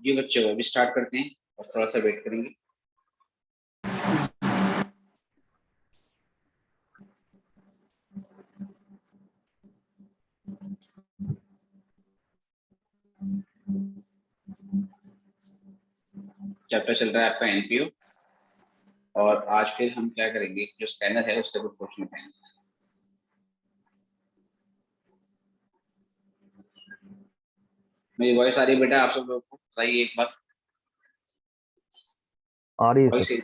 जी बच्चों, अभी स्टार्ट करते हैं और थोड़ा सा वेट करेंगे। चैप्टर चल रहा है आपका एनपीओ, और आज फिर हम क्या करेंगे, जो स्कैनर है उससे कुछ क्वेश्चन उठाएंगे। मेरी वॉइस आ रही है बेटा? आप सब लोगों को बताइए एक बार। आ रही है सर। वॉइस?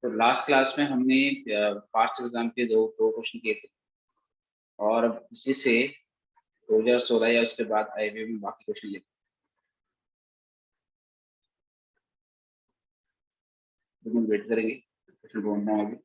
तो लास्ट क्लास में हमने पास्ट एग्जाम के दो दो क्वेश्चन किए थे, और अब इसी से 2016 या उसके बाद आईबीए में बाकी क्वेश्चन लेते हैं। तो हम वेट करेंगे, क्वेश्चन ढूंढना है अभी।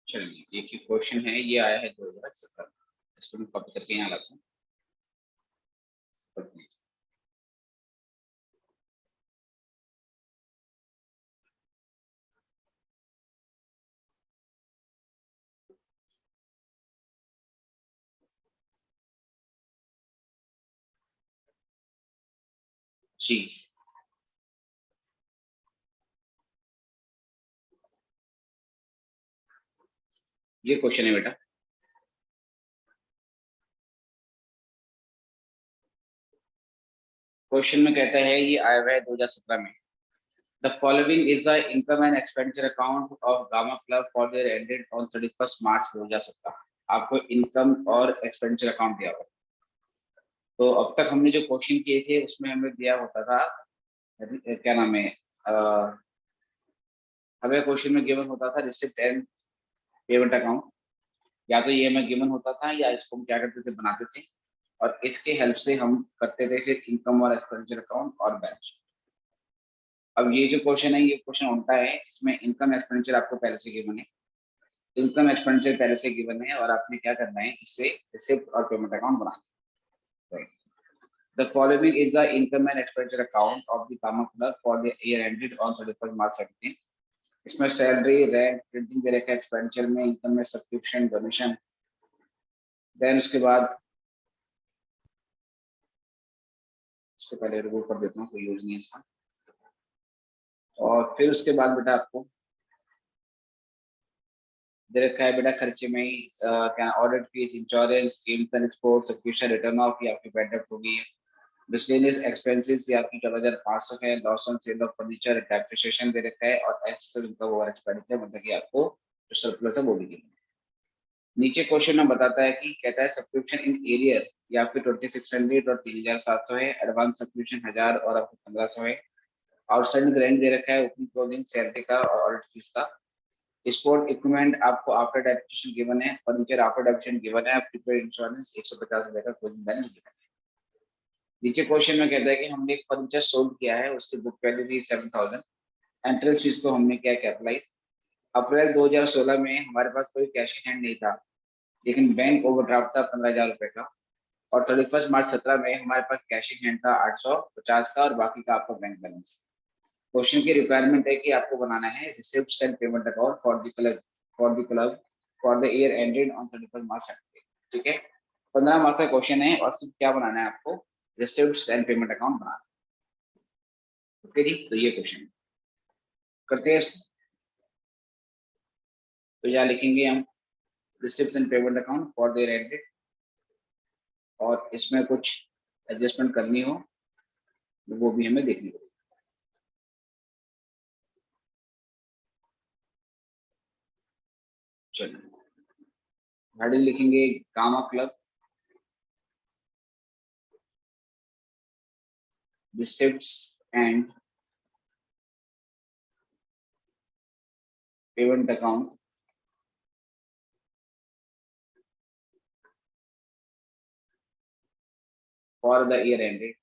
चलिए, एक ही क्वेश्चन है, ये आया है 2017। इसको मैं कॉपी करके यहाँ लाता हूँ। जी, ये क्वेश्चन है बेटा। क्वेश्चन में कहता है, ये आया हुआ है 2017 में। The following is the income and expenditure account of Gamma Club for the year ended on 31st March 2017। आपको इनकम और एक्सपेंडिचर अकाउंट दिया हुआ है। तो अब तक हमने जो क्वेश्चन किए थे उसमें हमें दिया होता था, क्या नाम है, हमें क्वेश्चन में गिवन होता था रिसिप्ट एंड पेमेंट अकाउंट। या तो ये हमें गिवन होता था, या इसको हम क्या करते थे, बनाते थे, और इसके हेल्प से हम करते थे फिर इनकम और एक्सपेंडिचर अकाउंट और बैलेंस। अब ये जो क्वेश्चन है, ये क्वेश्चन उल्टा है। इसमें इनकम एक्सपेंडिचर आपको पहले से गिवन है, इनकम एक्सपेंडिचर पहले से गिवन है, और आपने क्या करना है, इससे रिसिप्ट और पेमेंट अकाउंट बनाना है। The following is the income and expenditure account of the Kama club for the year ended on 31 March 17। इसमें सैलरी, रेंट, प्रिंटिंग दे रखा है, एक्सपेंडिचर में इनकम में सब्सक्रिप्शन, डोनेशन। देन उसके बाद इसको पहले रिमूव कर देता हूँ, कोई यूज नहीं है इसका। और फिर उसके बाद बेटा आपको दे रखा है बेटा खर्चे में ही क्या, audit fees, insurance, games and sports, subscription, return of, ये आपकी बैड डेट होगी। मिसलेनियस एक्सपेंसेस ये आपकी 14,500 है। Loss on sale of furniture, depreciation दे रखा है, और एसेट इनकम ओवर एक्सपेंडिचर, मतलब कि आपको जो सरप्लस है वो भी गिवन है। नीचे क्वेश्चन में बताता है कि कहता है सब्सक्रिप्शन इन एरियर ये आपके 2600 और 3,700 है। एडवांस सब्सक्रिप्शन 1000 और आपको 1500 है। आउटस्टैंडिंग रेंट दे रखा है, ओपनिंग क्लोजिंग, सैलरी का और ऑडिट फीस का। स्पोर्ट इक्विपमेंट आपको आफ्टर डेप्रिसिएशन गिवन है। फर्नीचर आफ्टर डेप्रिसिएशन गिवन है। प्रीपेड इंश्योरेंस 150 रुपए का क्लोजिंग बैलेंस गिवन है। नीचे क्वेश्चन में कहता है कि हमने एक फर्नीचर सोल्ड किया है, उसकी बुक वैल्यू थी 7,000। एंट्रेंस फीस को हमने क्या कैपिटलाइज। अप्रैल 2016 में हमारे पास कोई कैश इन हैंड नहीं था, लेकिन बैंक ओवरड्राफ्ट था 15,000 रुपए का। और 31 मार्च 17 में हमारे पास कैश इन हैंड था 850 का, और बाकी का आपका बैंक बैलेंस। क्वेश्चन की रिक्वायरमेंट है कि आपको बनाना है receipt and payment account for the for the club for the year ended on 31 मार्च 2017। ठीक है, 15 मार्क्स का क्वेश्चन है और सिर्फ क्या बनाना है आपको, रिसिप्ट्स एंड पेमेंट अकाउंट बनाना है। ओके जी, तो ये क्वेश्चन करते हैं। तो यहाँ लिखेंगे हम receipts and payment account for the year ended, और इसमें कुछ एडजस्टमेंट करनी हो तो वो भी हमें देखनी होगी। चलिए, हेडिंग लिखेंगे gamma club receipts and payment account for the year ended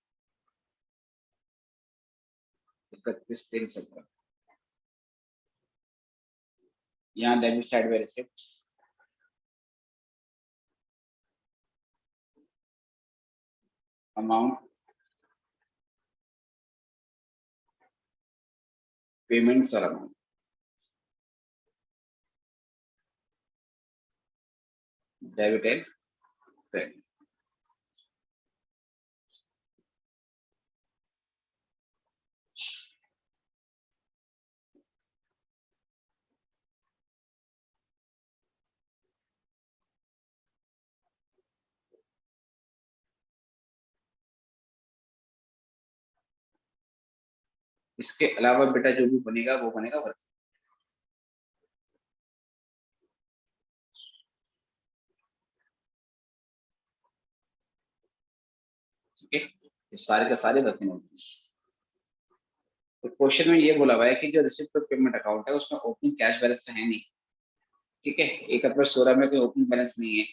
31/3/17। यहाँ डेबिट साइड में रिसिप्ट्स, अमाउंट, पेमेंट्स और अमाउंट, डेबिट एंड क्रेडिट। इसके अलावा बेटा जो भी बनेगा वो बनेगा वर्क। ठीक है, ये सारे का सारे वर्किंग होते हैं। तो क्वेश्चन में ये बोला हुआ है कि जो रिसिप्ट और पेमेंट अकाउंट है उसमें ओपनिंग कैश बैलेंस तो है नहीं। ठीक है, 1 अप्रैल 16 में कोई ओपनिंग बैलेंस नहीं है,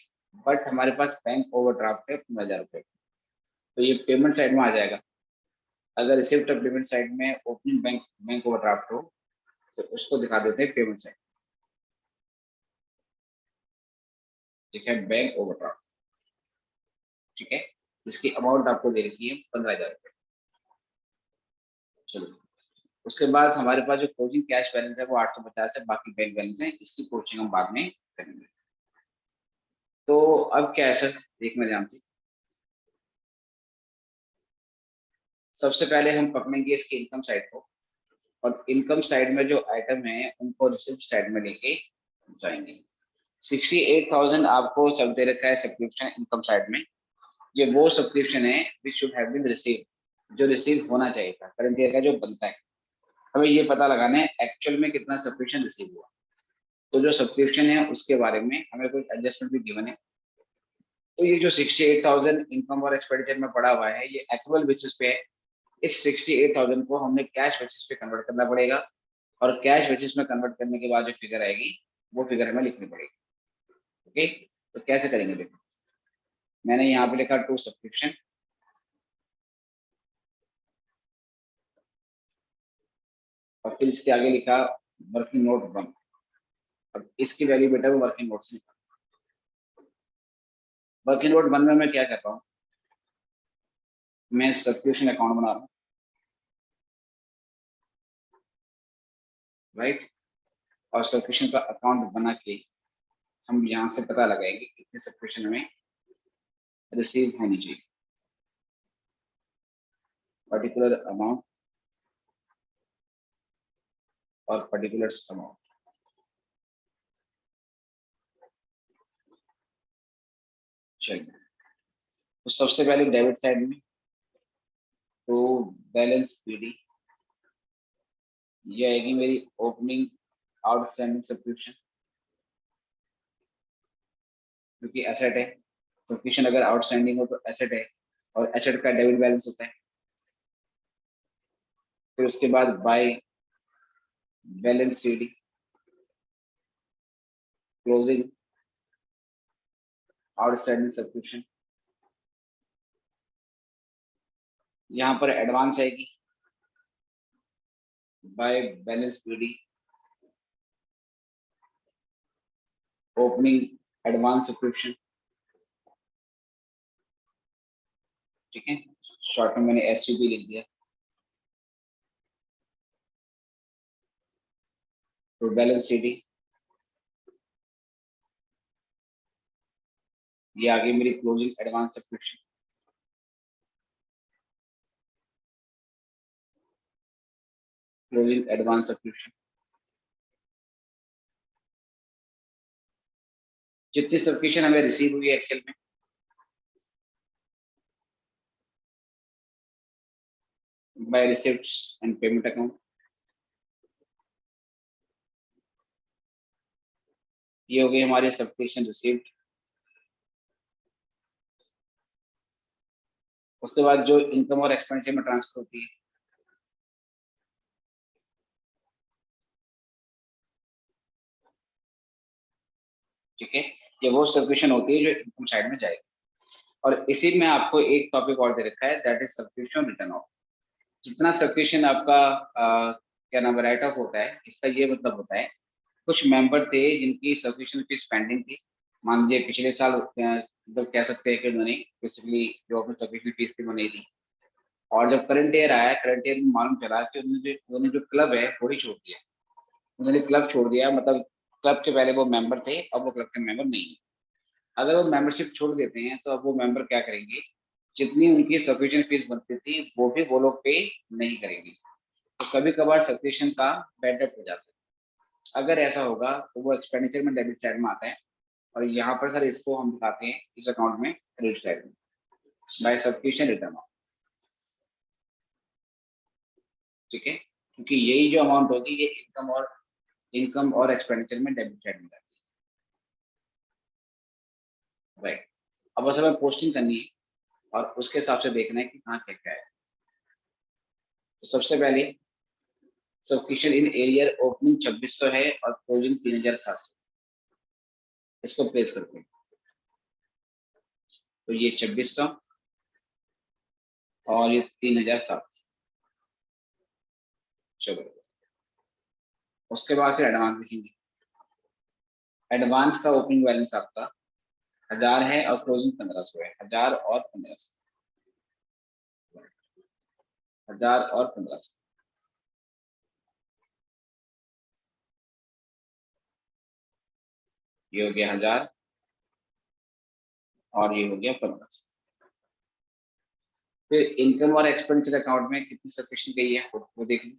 बट हमारे पास बैंक ओवरड्राफ्ट है 15,000 रुपये। तो ये पेमेंट साइड में आ जाएगा। अगर रिसिप्ट और पेमेंट साइड में ओपनिंग बैंक ओवरड्राफ्ट हो तो उसको दिखा देते हैं पेमेंट साइड। ठीक है, बैंक ओवरड्राफ्ट। ठीक है, इसकी अमाउंट आपको दे रखी है 15,000 रुपये। चलो, उसके बाद हमारे पास जो क्लोजिंग कैश बैलेंस है वो 850 है, बाकी बैंक बैलेंस है, इसकी कोचिंग हम बाद में करेंगे। तो अब क्या है सर, देखना ध्यान से। सबसे पहले हम पकड़ेंगे इसके इनकम साइड को, और इनकम साइड में जो आइटम है उनको रिसिप्ट साइड में लेके जाएंगे। 68,000 आपको सब दे रखा है सब्सक्रिप्शन इनकम साइड में। ये वो सब्सक्रिप्शन है which should have been receive, जो रिसीव होना चाहिए था, करंट ईयर का जो बनता है। हमें ये पता लगाना है एक्चुअल में कितना सब्सक्रिप्शन रिसीव हुआ। तो जो सब्सक्रिप्शन है उसके बारे में हमें कुछ एडजस्टमेंट भी गिवन है। तो ये जो 68,000 इनकम और एक्सपेंडिचर में पड़ा हुआ है ये एक्चुअल बेसिस पे है। इस 68,000 को हमने कैश बेसिस पे कन्वर्ट करना पड़ेगा, और कैश बेसिस में कन्वर्ट करने के बाद जो फिगर आएगी वो फिगर हमें लिखनी पड़ेगी। ओके, तो कैसे करेंगे देखो, मैंने यहाँ पे लिखा टू सब्सक्रिप्शन, और फिर इसके आगे लिखा वर्किंग नोट 1। अब इसकी वैल्यू बेटा वो वर्किंग नोट से निकाल। वर्किंग नोट 1 में मैं क्या करता हूँ, मैं सब्सक्रिप्शन अकाउंट बना रहा हूँ, राइट। और सब्सक्रिप्शन का अकाउंट बना के हम यहाँ से पता लगाएंगे कितने सब्सक्रिप्शन में रिसीव होनी चाहिए, पर्टिकुलर अमाउंट और पर्टिकुलर अमाउंट। चलिए, तो सबसे पहले डेबिट साइड में तो बैलेंस पीडी, ये आएगी मेरी ओपनिंग आउटस्टैंडिंग सब्सक्रिप्शन, क्योंकि एसेट है। सब्सक्रिप्शन अगर आउटस्टैंडिंग हो तो एसेट है, और एसेट का डेबिट बैलेंस होता है। फिर उसके बाद bye balance CD, closing outstanding subscription. यहाँ पर एडवांस आएगी by balance PD, opening advance subscription. ठीक है, शॉर्ट में मैंने एसयूबी लिख दिया। तो बैलेंस सीडी, ये आ गई मेरी closing advance subscription. Closing advance subscription जितनी सब्सक्रिप्शन हमें रिसीव हुई है एक्चुअल में, by receipts and payment account, ये हो गई हमारी सब्सक्रिप्शन रिसीव्ड। उसके बाद जो इनकम और एक्सपेंडिचर में ट्रांसफर होती है, ठीक है, ये वो सब्सक्रिप्शन होती है जो इनकम साइड में जाएगी। और इसी में आपको एक टॉपिक और दे रखा है, that is subscription return of. जितना सब्सक्रिप्शन आपका क्या नाम राइट ऑफ होता है, इसका ये मतलब होता है कुछ मेंबर थे जिनकी सब्सक्रिप्शन फीस पेंडिंग थी, मान लीजिए पिछले साल मतलब कह सकते हैं कि उन्होंने बेसिकली जो अपनी सब्सक्रिप्शन फीस थी वो नहीं दी, और जब करंट ईयर आया, करंट ईयर में मालूम चला कि उन्होंने जो क्लब है वो ही छोड़ दिया। उन्होंने क्लब छोड़ दिया, मतलब क्लब के पहले वो मेंबर थे, अब वो क्लब के मेंबर नहीं है। अगर वो मेंबरशिप छोड़ देते हैं तो अब वो मेंबर क्या करेंगे, जितनी उनकी सब्सक्रिप्शन फीस बनती थी वो भी वो लोग पे नहीं करेंगे। तो कभी कभार सब्सक्रिप्शन का बैड डेट हो जाता है। अगर ऐसा होगा तो वो एक्सपेंडिचर में डेबिट साइड में आता है, और यहाँ पर सर इसको हम दिखाते हैं इस अकाउंट में क्रेडिट साइड में, बाय सब्सक्रिप्शन रिटर्न ऑफ। ठीक है, क्योंकि यही जो अमाउंट होगी ये इनकम और एक्सपेंडिचर में डेबिट साइड में जाती है, राइट। अब बस हमें पोस्टिंग करनी है और उसके हिसाब से देखना है कि कहाँ क्या क्या है। तो सबसे पहले सब्सक्रिप्शन इन एरियर ओपनिंग 2600 है और क्लोजिंग 3700, इसको प्लेस करते हैं। तो ये 2600 और ये 3700, चलो। उसके बाद फिर एडवांस लिखेंगे। एडवांस का ओपनिंग बैलेंस आपका 1000 है और क्लोजिंग 1500 है, 1000 और 1500, 1000 और 1500, ये हो गया 1000 और ये हो गया 1500। फिर इनकम और एक्सपेंडिचर अकाउंट में कितनी सब्सक्रिप्शन गई है वो देख लो।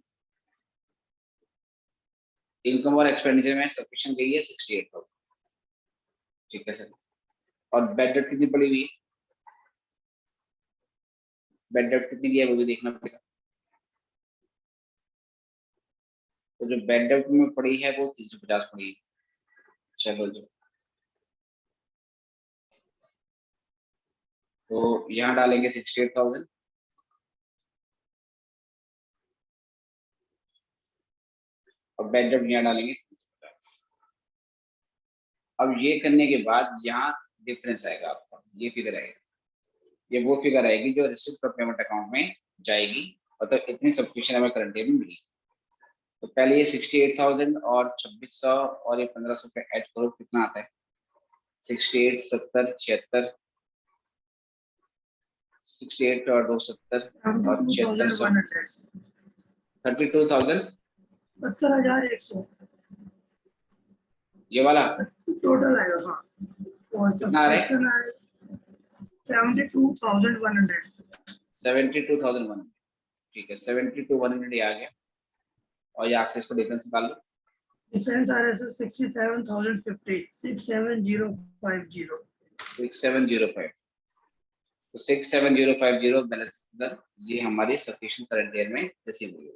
इनकम और एक्सपेंडिचर में सब्सक्रिप्शन गई है 68,000, ठीक है सर। और बैड डेट कितनी पड़ी हुई है, बैड डेट कितनी की है वो भी देखना पड़ेगा। तो जो बैड डेट में पड़ी है वो 350 पड़ी है। चलो जो, तो यहाँ डालेंगे 68,000 और बैड डेट यहाँ डालेंगे 350। अब ये करने के बाद यहाँ डिफरेंस आएगा आपका, ये फिगर आएगा, ये वो फिगर आएगी जो रिसिप्ट और पेमेंट अकाउंट में जाएगी, मतलब इतनी सब्सक्रिप्शन हमें करंट ईयर में मिली। तो पहले ये 68,000 और 2600 और ये 1500 पे ऐड करो, कितना आता है, 68, 70, 76, 68 और 270 और 7600, 72,100 32,000, 72,100 ये वाला टोटल आएगा। हाँ, और कितना आ रहा है, सब्सक्रिप्शन आएगा 72,100। 72,100, ठीक है, 72,100 ये आ गया। और यहाँ से इसको डिफरेंस निकाल लो, डिफरेंस आ रहा है 67,050, 67050। 6705, तो 67050 बैलेंस ये हमारी सफिशिएंट करंट ईयर में रिसीव हुई है।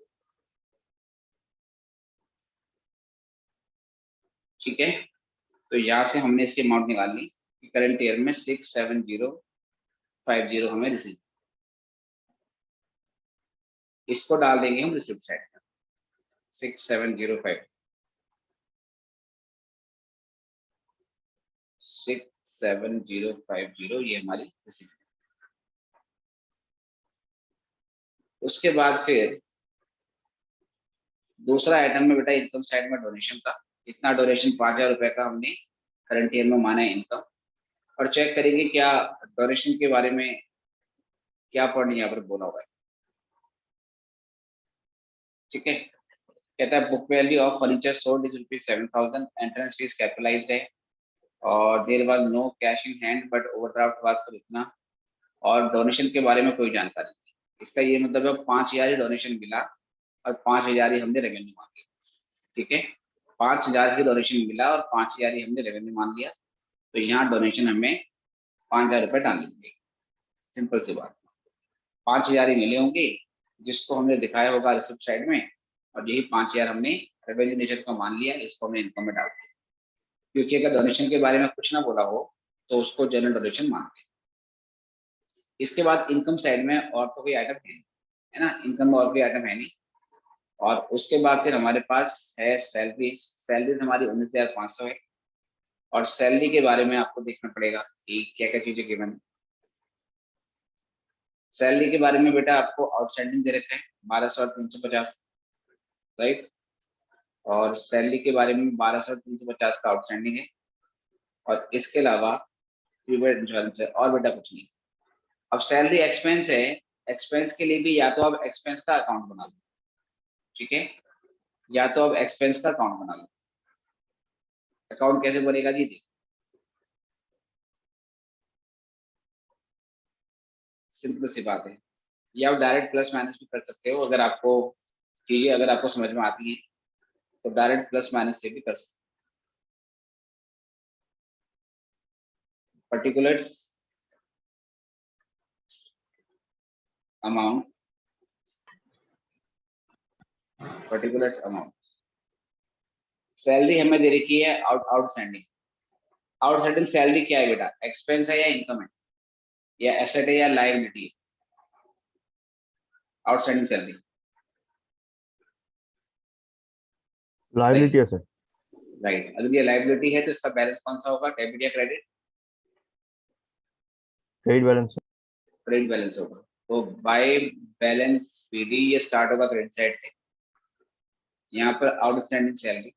ठीक है, तो यहाँ से हमने इसकी अमाउंट निकाल ली कि करंट ईयर में 67050 हमें रिसीव, इसको डाल देंगे हम रिसिप्ट साइड में, 6705, 67050 ये हमारी रिसिप्ट। उसके बाद फिर दूसरा आइटम में बेटा इनकम साइड में डोनेशन का, इतना डोनेशन 5,000 रुपए का हमने करंट ईयर में माना है इनकम। और चेक करेंगे क्या डोनेशन के बारे में क्या पॉइंट यहाँ पर बोला हुआ है। ठीक है, कहता है book value of furniture sold is rupees 7,000, entrance fees capitalized है, और there was no cash in hand but overdraft was for इतना, और डोनेशन के बारे में कोई जानकारी नहीं। इसका ये मतलब है 5,000 ही डोनेशन मिला और 5,000 ही हमने रेवेन्यू मान लिया। ठीक है, 5,000 ही डोनेशन मिला और 5,000 ही हमने रेवेन्यू मान लिया, तो यहाँ डोनेशन हमें 5,000 रुपये डालने पड़ेंगे। सिंपल सी बात, 5,000 ही मिले होंगे जिसको हमने दिखाया होगा रिसिप्ट साइड में, और यही 5,000 हमने रेवेन्यू नेचर का मान लिया, इसको हमने इनकम में डाल दिया। क्योंकि अगर डोनेशन के बारे में कुछ ना बोला हो तो उसको जनरल डोनेशन मानते हैं। इसके बाद इनकम साइड में और तो कोई आइटम है ना, इनकम में और कोई आइटम है नहीं। और उसके बाद फिर हमारे पास है सैलरीज। सैलरीज हमारी 19,500 है, और सैलरी के बारे में आपको देखना पड़ेगा कि क्या क्या चीजें गिवन। सैलरी के बारे में बेटा आपको आउटस्टैंडिंग दे रखा है 1200 और 350, राइट। और सैलरी के बारे में 1200 और 350 का आउटस्टैंडिंग है, और इसके अलावा प्रीपेड इंश्योरेंस है, और बेटा कुछ नहीं। अब सैलरी एक्सपेंस है, एक्सपेंस के लिए भी या तो आप एक्सपेंस का अकाउंट बना लो, ठीक है, या तो आप एक्सपेंस का अकाउंट बना लो। अकाउंट कैसे बनेगा जी? देखो, सिंपल सी बात है, या आप डायरेक्ट प्लस माइनस भी कर सकते हो। अगर आपको चीजें अगर आपको समझ में आती है तो डायरेक्ट प्लस माइनस से भी कर सकते हो। Particulars amount, particulars amount, salary हमें दे रखी है आउटस्टैंडिंग। आउटस्टैंडिंग सैलरी क्या है बेटा? एक्सपेंस है या इनकम है, या एसेट है या लायबिलिटी है? आउटस्टैंडिंग सैलरी लाइबिलिटी है सर। राइट। अगर ये लायबिलिटी है तो इसका बैलेंस कौन सा होगा, डेबिट या credit? Credit balance. Credit balance होगा। तो बाय बैलेंस पीडी ये स्टार्ट होगा क्रेडिट साइड से। यहाँ पर आउटस्टैंडिंग सैलरी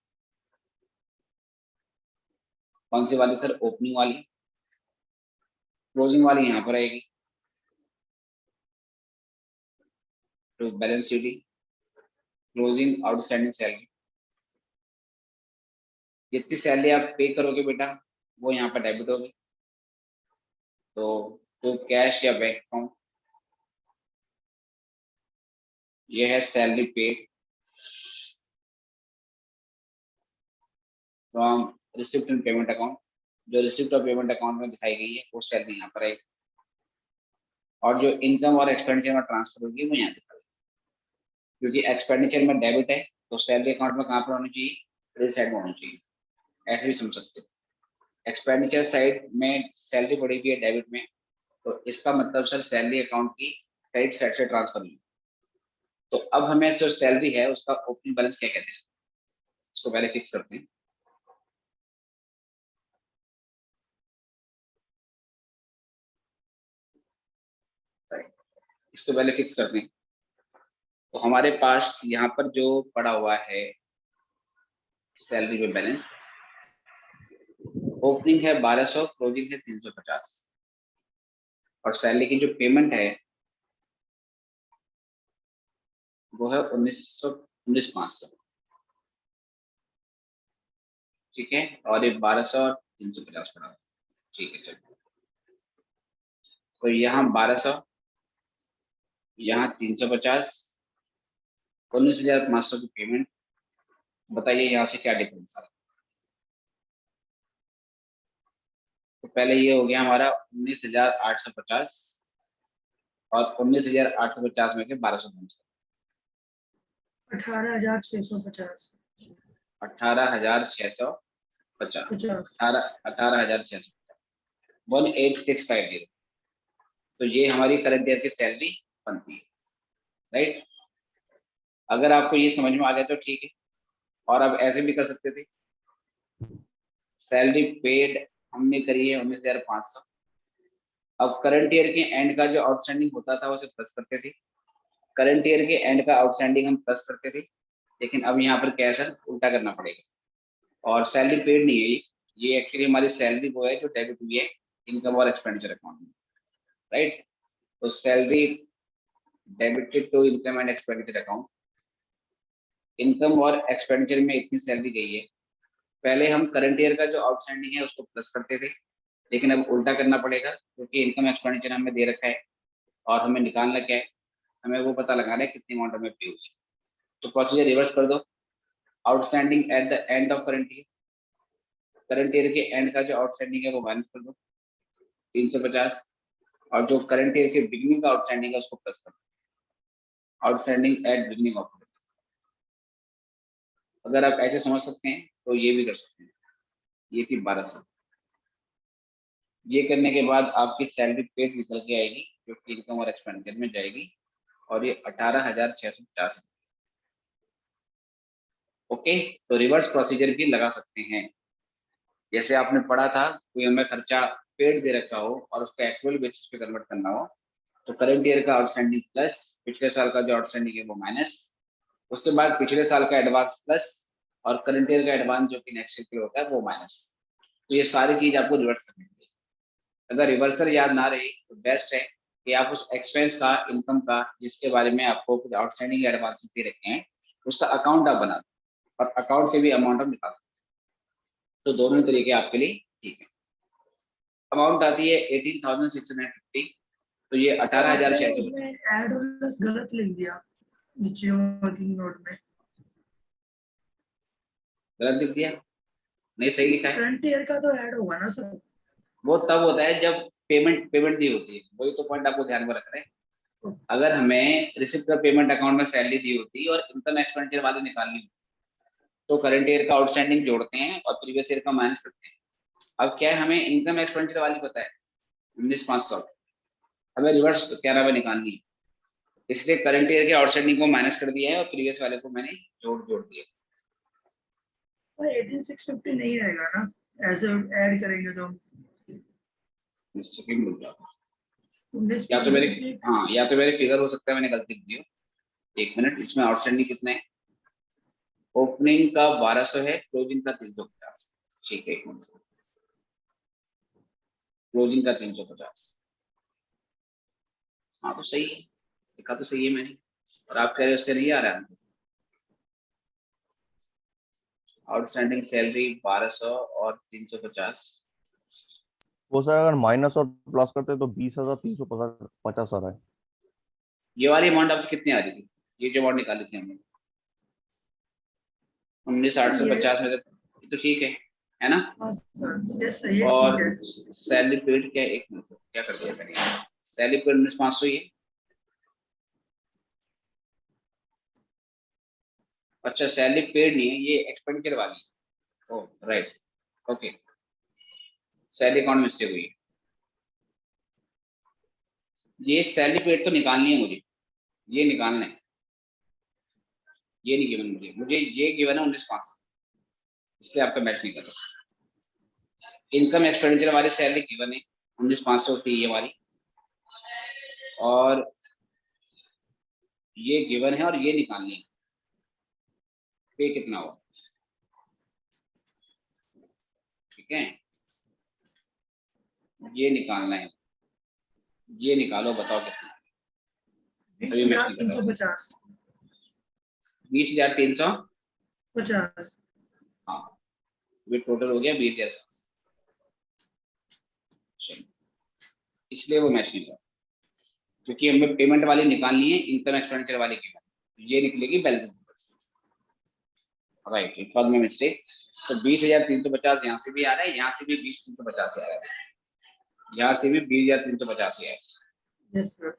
कौन सी वाली सर? ओपनिंग वाली। क्लोजिंग वाली यहाँ पर आएगी, तो balance sheet closing outstanding salary. जितनी सैलरी आप पे करोगे बेटा वो यहाँ पर डेबिट होगी। तो कैश या बैंक अकाउंट, ये है salary paid from receipt and payment account. जो रिसिप्ट और पेमेंट अकाउंट में दिखाई गई है वो सैलरी यहाँ पर आएगी, और जो इनकम और एक्सपेंडिचर में ट्रांसफर होगी वो यहाँ दिखाई, क्योंकि एक्सपेंडिचर में डेबिट है तो सैलरी अकाउंट में कहाँ पर होनी चाहिए? क्रेडिट साइड में होनी चाहिए। ऐसे भी समझ सकते हो, एक्सपेंडिचर साइड में सैलरी पड़ी हुई है डेबिट में, तो इसका मतलब सर सैलरी अकाउंट की क्रेडिट साइड से ट्रांसफर हुई। तो अब हमें जो सैलरी है उसका ओपनिंग बैलेंस क्या कहते हैं, इसको पहले फिक्स करते हैं। राइट, इसको पहले फिक्स करते हैं। तो हमारे पास यहाँ पर जो पड़ा हुआ है सैलरी में बैलेंस, ओपनिंग है 1200, क्लोजिंग है 350, और सैलरी की जो पेमेंट है वो है 19,500। ठीक है, और ये 1200 और 350 पड़ा हुआ। ठीक है चलो, तो यहाँ 1200, यहाँ 350, 19,500 की पेमेंट। बताइए यहाँ से क्या डिफरेंस आ रहा है? तो पहले ये हो गया हमारा 19,850, और 19,850 में से 1200 18,650 18,650, 50। 18,650, 18,650। तो ये हमारी करंट ईयर की सैलरी बनती है, राइट। अगर आपको ये समझ में आ गया तो ठीक है, और अब ऐसे भी कर सकते थे। सैलरी पेड हमने करी है 19,500। अब करंट ईयर के एंड का जो आउटस्टैंडिंग होता था उसे प्लस करते थे। करंट ईयर के एंड का आउटस्टैंडिंग हम प्लस करते थे, लेकिन अब यहाँ पर क्या है सर, उल्टा करना पड़ेगा। और सैलरी पेड नहीं है ये एक्चुअली हमारी सैलरी वो है जो डेबिट हुई है इनकम और एक्सपेंडिचर अकाउंट में, राइट। तो salary debited to income and expenditure account, income और एक्सपेंडिचर में इतनी सैलरी गई है पहले हम करंट ईयर का जो आउटस्टैंडिंग है उसको प्लस करते थे, लेकिन अब उल्टा करना पड़ेगा क्योंकि इनकम एक्सपेंडिचर हमें दे रखा है और हमें निकालना क्या है, हमें वो पता लगाना है कितनी अमाउंट हमें पे हुई। तो प्रोसीजर रिवर्स कर दो, outstanding at the end of current year, current year के एंड का जो आउटस्टैंडिंग है वो माइनस कर दो 350, और जो करंट ईयर के बिगनिंग का आउटस्टैंडिंग है उसको प्लस कर दो, आउटस्टैंडिंग एट बिगनिंग ऑफ। अगर आप ऐसे समझ सकते हैं तो ये भी कर सकते हैं। ये थी 1200। ये करने के बाद आपकी सैलरी पेड निकल के आएगी जो कि इनकम और एक्सपेंडिचर में जाएगी, और ये 18,650। ओके, तो रिवर्स प्रोसीजर भी लगा सकते हैं। जैसे आपने पढ़ा था, कोई हमें खर्चा पेड दे रखा हो और उसका एक्चुअल बेसिस पे कन्वर्ट करना हो, तो करंट ईयर का आउटस्टैंडिंग प्लस पिछले साल का जो आउटस्टैंडिंग है वो माइनस, उसके बाद पिछले साल का एडवांस प्लस और करंट ईयर का एडवांस जो कि नेक्स्ट ईयर के होता है वो माइनस। तो ये सारी चीज आपको रिवर्स करनी पड़ेगी। अगर रिवर्सल याद ना रहे तो बेस्ट है कि आप उस एक्सपेंस का, इनकम का, जिसके बारे में आपको कुछ आउटस्टैंडिंग एडवांस दे रखे हैं, उसका अकाउंट आप बना दो और अकाउंट से भी अमाउंट आप निकाल सकते हैं। तो दोनों तरीके आपके लिए ठीक है। अमाउंट आती है 18,650, तो ये आपने 18,650 उसमें ऐड और प्लस गलत लिख दिया नीचे वर्किंग नोट में। गलत लिख दिया? नहीं, सही लिखा है। करंट ईयर का तो ऐड होगा ना सर? वो तब होता है जब पेमेंट पेमेंट दी होती है, वही तो पॉइंट आपको ध्यान में रख रहे हैं। अगर हमें रिसिप्ट का पेमेंट अकाउंट में सैलरी दी होती और इनकम एक्सपेंडिचर वाले निकालनी होती, तो करंट ईयर का आउटस्टैंडिंग जोड़ते हैं और प्रीवियस ईयर का माइनस करते हैं। अब क्या है, हमें इनकम एक्सपेंडिचर वाली पता है 19,500, हमें रिवर्स क्या नाम है निकालनी है, इसलिए करंट ईयर के आउटस्टैंडिंग को माइनस कर दिया है और प्रीवियस वाले को मैंने जोड़ जोड़ दिया। तो 18,650 नहीं रहेगा ना ऐसे ऐड करेंगे तो? सेकंड मिल जाता, या तो मेरे, 19,550 हाँ, या तो मेरे फिगर हो सकता है मैंने गलती की हो। एक मिनट, इसमें आउटस्टैंडिंग कितना है? ओपनिंग का 1200 है, क्लोजिंग का 350। ठीक है, एक मिनट, क्लोजिंग का 350। हाँ तो सही है, लिखा तो सही है मैंने, और आप कह रहे हो उससे नहीं आ रहा है। आउटस्टैंडिंग सैलरी 1200 और 350। वो सर अगर माइनस और प्लस करते तो 20,350 आ रहा है। ये वाली अमाउंट आपकी कितनी आ रही थी? ये जो अमाउंट निकाली थी हमने 19,850 में से, ये तो ठीक है ना? हाँ सर, ये सही है, और ठीक है। सैलरी पेड क्या है, एक मिनट, क्या कर दिया मैंने, सैलरी पेड 19,500 ही है। अच्छा, सैलरी पेड नहीं है, ये एक्सपेंडिचर वाली है। Oh right, okay, salary account में से हुई है। ये सैलरी पेड तो निकालनी है मुझे, ये निकालना है, ये नहीं गिवन मुझे, मुझे ये गिवन है 19,500, इसलिए आपका मैच नहीं कर रहा। इनकम एक्सपेंडिचर हमारी सैलरी गिवन है 19,500 थी ये हमारी, और ये गिवन है और ये निकालनी है, पे कितना हो, ठीक है, ये निकालना है, ये निकालो, बताओ कितना। अभी मैच नहीं कर रहा। 20,350। 20,350। 50। हाँ, ये टोटल हो गया 20,000, इसलिए वो मैच नहीं कर रहा, क्योंकि हमें पेमेंट वाली निकालनी है, इनकम एक्सपेंडिचर वाली की ये निकलेगी balance. Right, it was my mistake. तो 20,350 यहाँ से भी आ रहा है, यहाँ से भी 20,350 आ रहा है, यहाँ से भी 20,350 आ रहा है। Yes sir.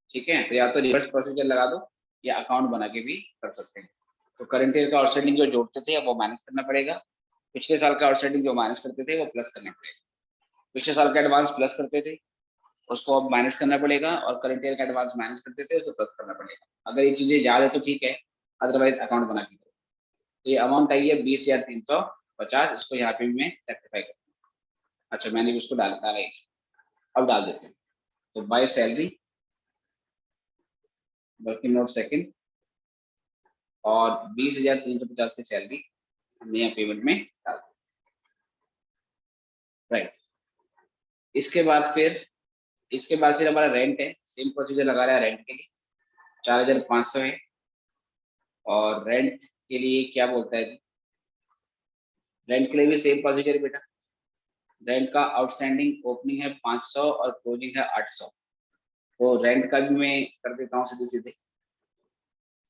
ठीक है, तो या तो रिवर्स प्रोसीजर लगा दो या अकाउंट बना के भी कर सकते हैं। तो करंट ईयर का आउटस्टैंडिंग जो जोड़ते थे अब वो माइनस करना पड़ेगा, पिछले साल का आउटस्टैंडिंग जो माइनस करते थे वो प्लस करना पड़ेगा, पिछले साल का एडवांस प्लस करते थे उसको अब माइनस करना पड़ेगा, और करंट ईयर का एडवांस माइनस करते थे उसको प्लस करना पड़ेगा। अगर ये चीजें याद है तो ठीक है, अदरवाइज अकाउंट बना के करो। तो ये अमाउंट आई है 20,350, इसको यहाँ पे भी मैं रेक्टिफाई करता हूँ। अच्छा, मैंने भी उसको डाला है, अब डाल देते हैं। तो by salary, working note second, और 20,350 की सैलरी हमने यहाँ पेमेंट में डाल दी। राइट, इसके बाद फिर हमारा रेंट है, सेम प्रोसीजर लगा रहा है रेंट के लिए, 4,500 है, और रेंट के लिए क्या बोलता है, रेंट के लिए भी सेम प्रोसीजर बेटा। रेंट का आउटस्टैंडिंग ओपनिंग है 500 और क्लोजिंग है 800। तो रेंट का भी मैं कर देता हूँ सीधे सीधे।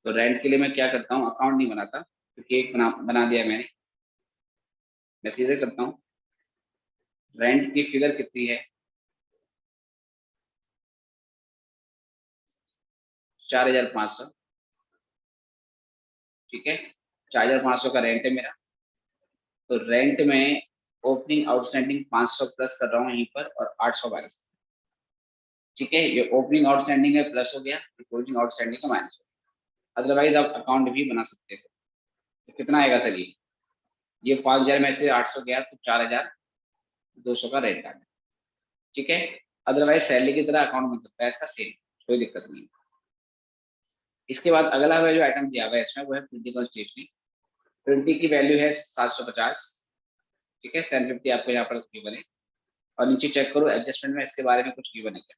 तो रेंट के लिए मैं क्या करता हूँ, अकाउंट नहीं बनाता क्योंकि एक बना दिया मैंने। मैं सीधे करता हूँ, रेंट की फिगर कितनी है, 4500। ठीक है, 4500 का रेंट है मेरा। तो रेंट में ओपनिंग आउटस्टैंडिंग 500 प्लस कर रहा हूँ यहीं पर, और 800 माइनस। ठीक है, ये ओपनिंग आउटस्टैंडिंग है प्लस हो गया, क्लोजिंग आउटस्टैंडिंग का माइनस हो गया। अदरवाइज आप अकाउंट भी बना सकते थे। तो कितना आएगा सर, ये 5000 में से 800 गया तो 4200 का रेंट आ गया। ठीक है, अदरवाइज सैलरी की तरह अकाउंट बन सकता है इसका सेम, कोई दिक्कत नहीं है। इसके बाद अगला जो आइटम दिया हुआ है इसमें वो है प्रिंटिंग और स्टेशनरी। प्रिंटिंग की वैल्यू है 750। ठीक है, 750 आपको यहाँ पर गिवन है। और नीचे चेक करो एडजस्टमेंट में इसके बारे में कुछ गिवन है क्या।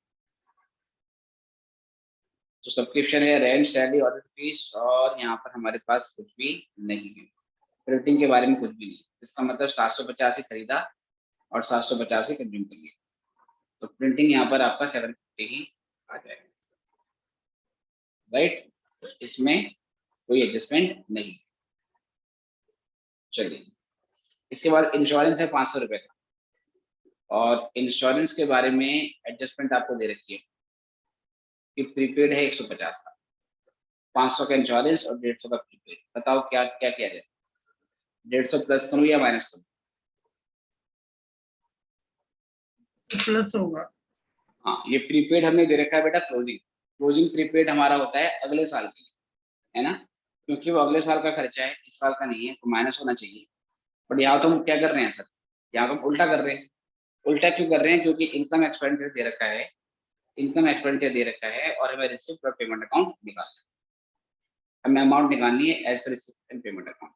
तो सब्सक्रिप्शन है, रेंट, सैलरी, ऑडिट फीस, और यहाँ पर हमारे पास कुछ भी नहीं है। प्रिंटिंग के बारे में कुछ भी नहीं। इसका मतलब 750 ही खरीदा और 750 ही कंज्यूम कर लिया। तो प्रिंटिंग यहाँ पर आपका 750 ही आ जाएगा। राइट, तो इसमें कोई एडजस्टमेंट नहीं। चलिए, इसके बाद इंश्योरेंस है 500 रुपए का। और इंश्योरेंस के बारे में एडजस्टमेंट आपको दे रखी है कि प्रीपेड है 150 का, 500 का इंश्योरेंस और 150 का प्रीपेड। बताओ क्या क्या किया जाए, 150 प्लस करूँ या माइनस करूँ। प्लस होगा। हाँ, ये प्रीपेड हमने दे रखा है बेटा क्लोजिंग। क्लोजिंग प्रीपेड हमारा होता है अगले साल के लिए, है ना, क्योंकि वो अगले साल का खर्चा है, इस साल का नहीं है, तो माइनस होना चाहिए। बट यहाँ तो हम क्या कर रहे हैं सर, यहाँ तो हम उल्टा कर रहे हैं। उल्टा क्यों कर रहे हैं, क्योंकि इनकम एक्सपेंडिचर दे रखा है, इनकम एक्सपेंडिचर दे रखा है, और हमें रिसिप्ट और पेमेंट अकाउंट निकालना है। हमें अमाउंट निकालनी है as per receipt and payment account.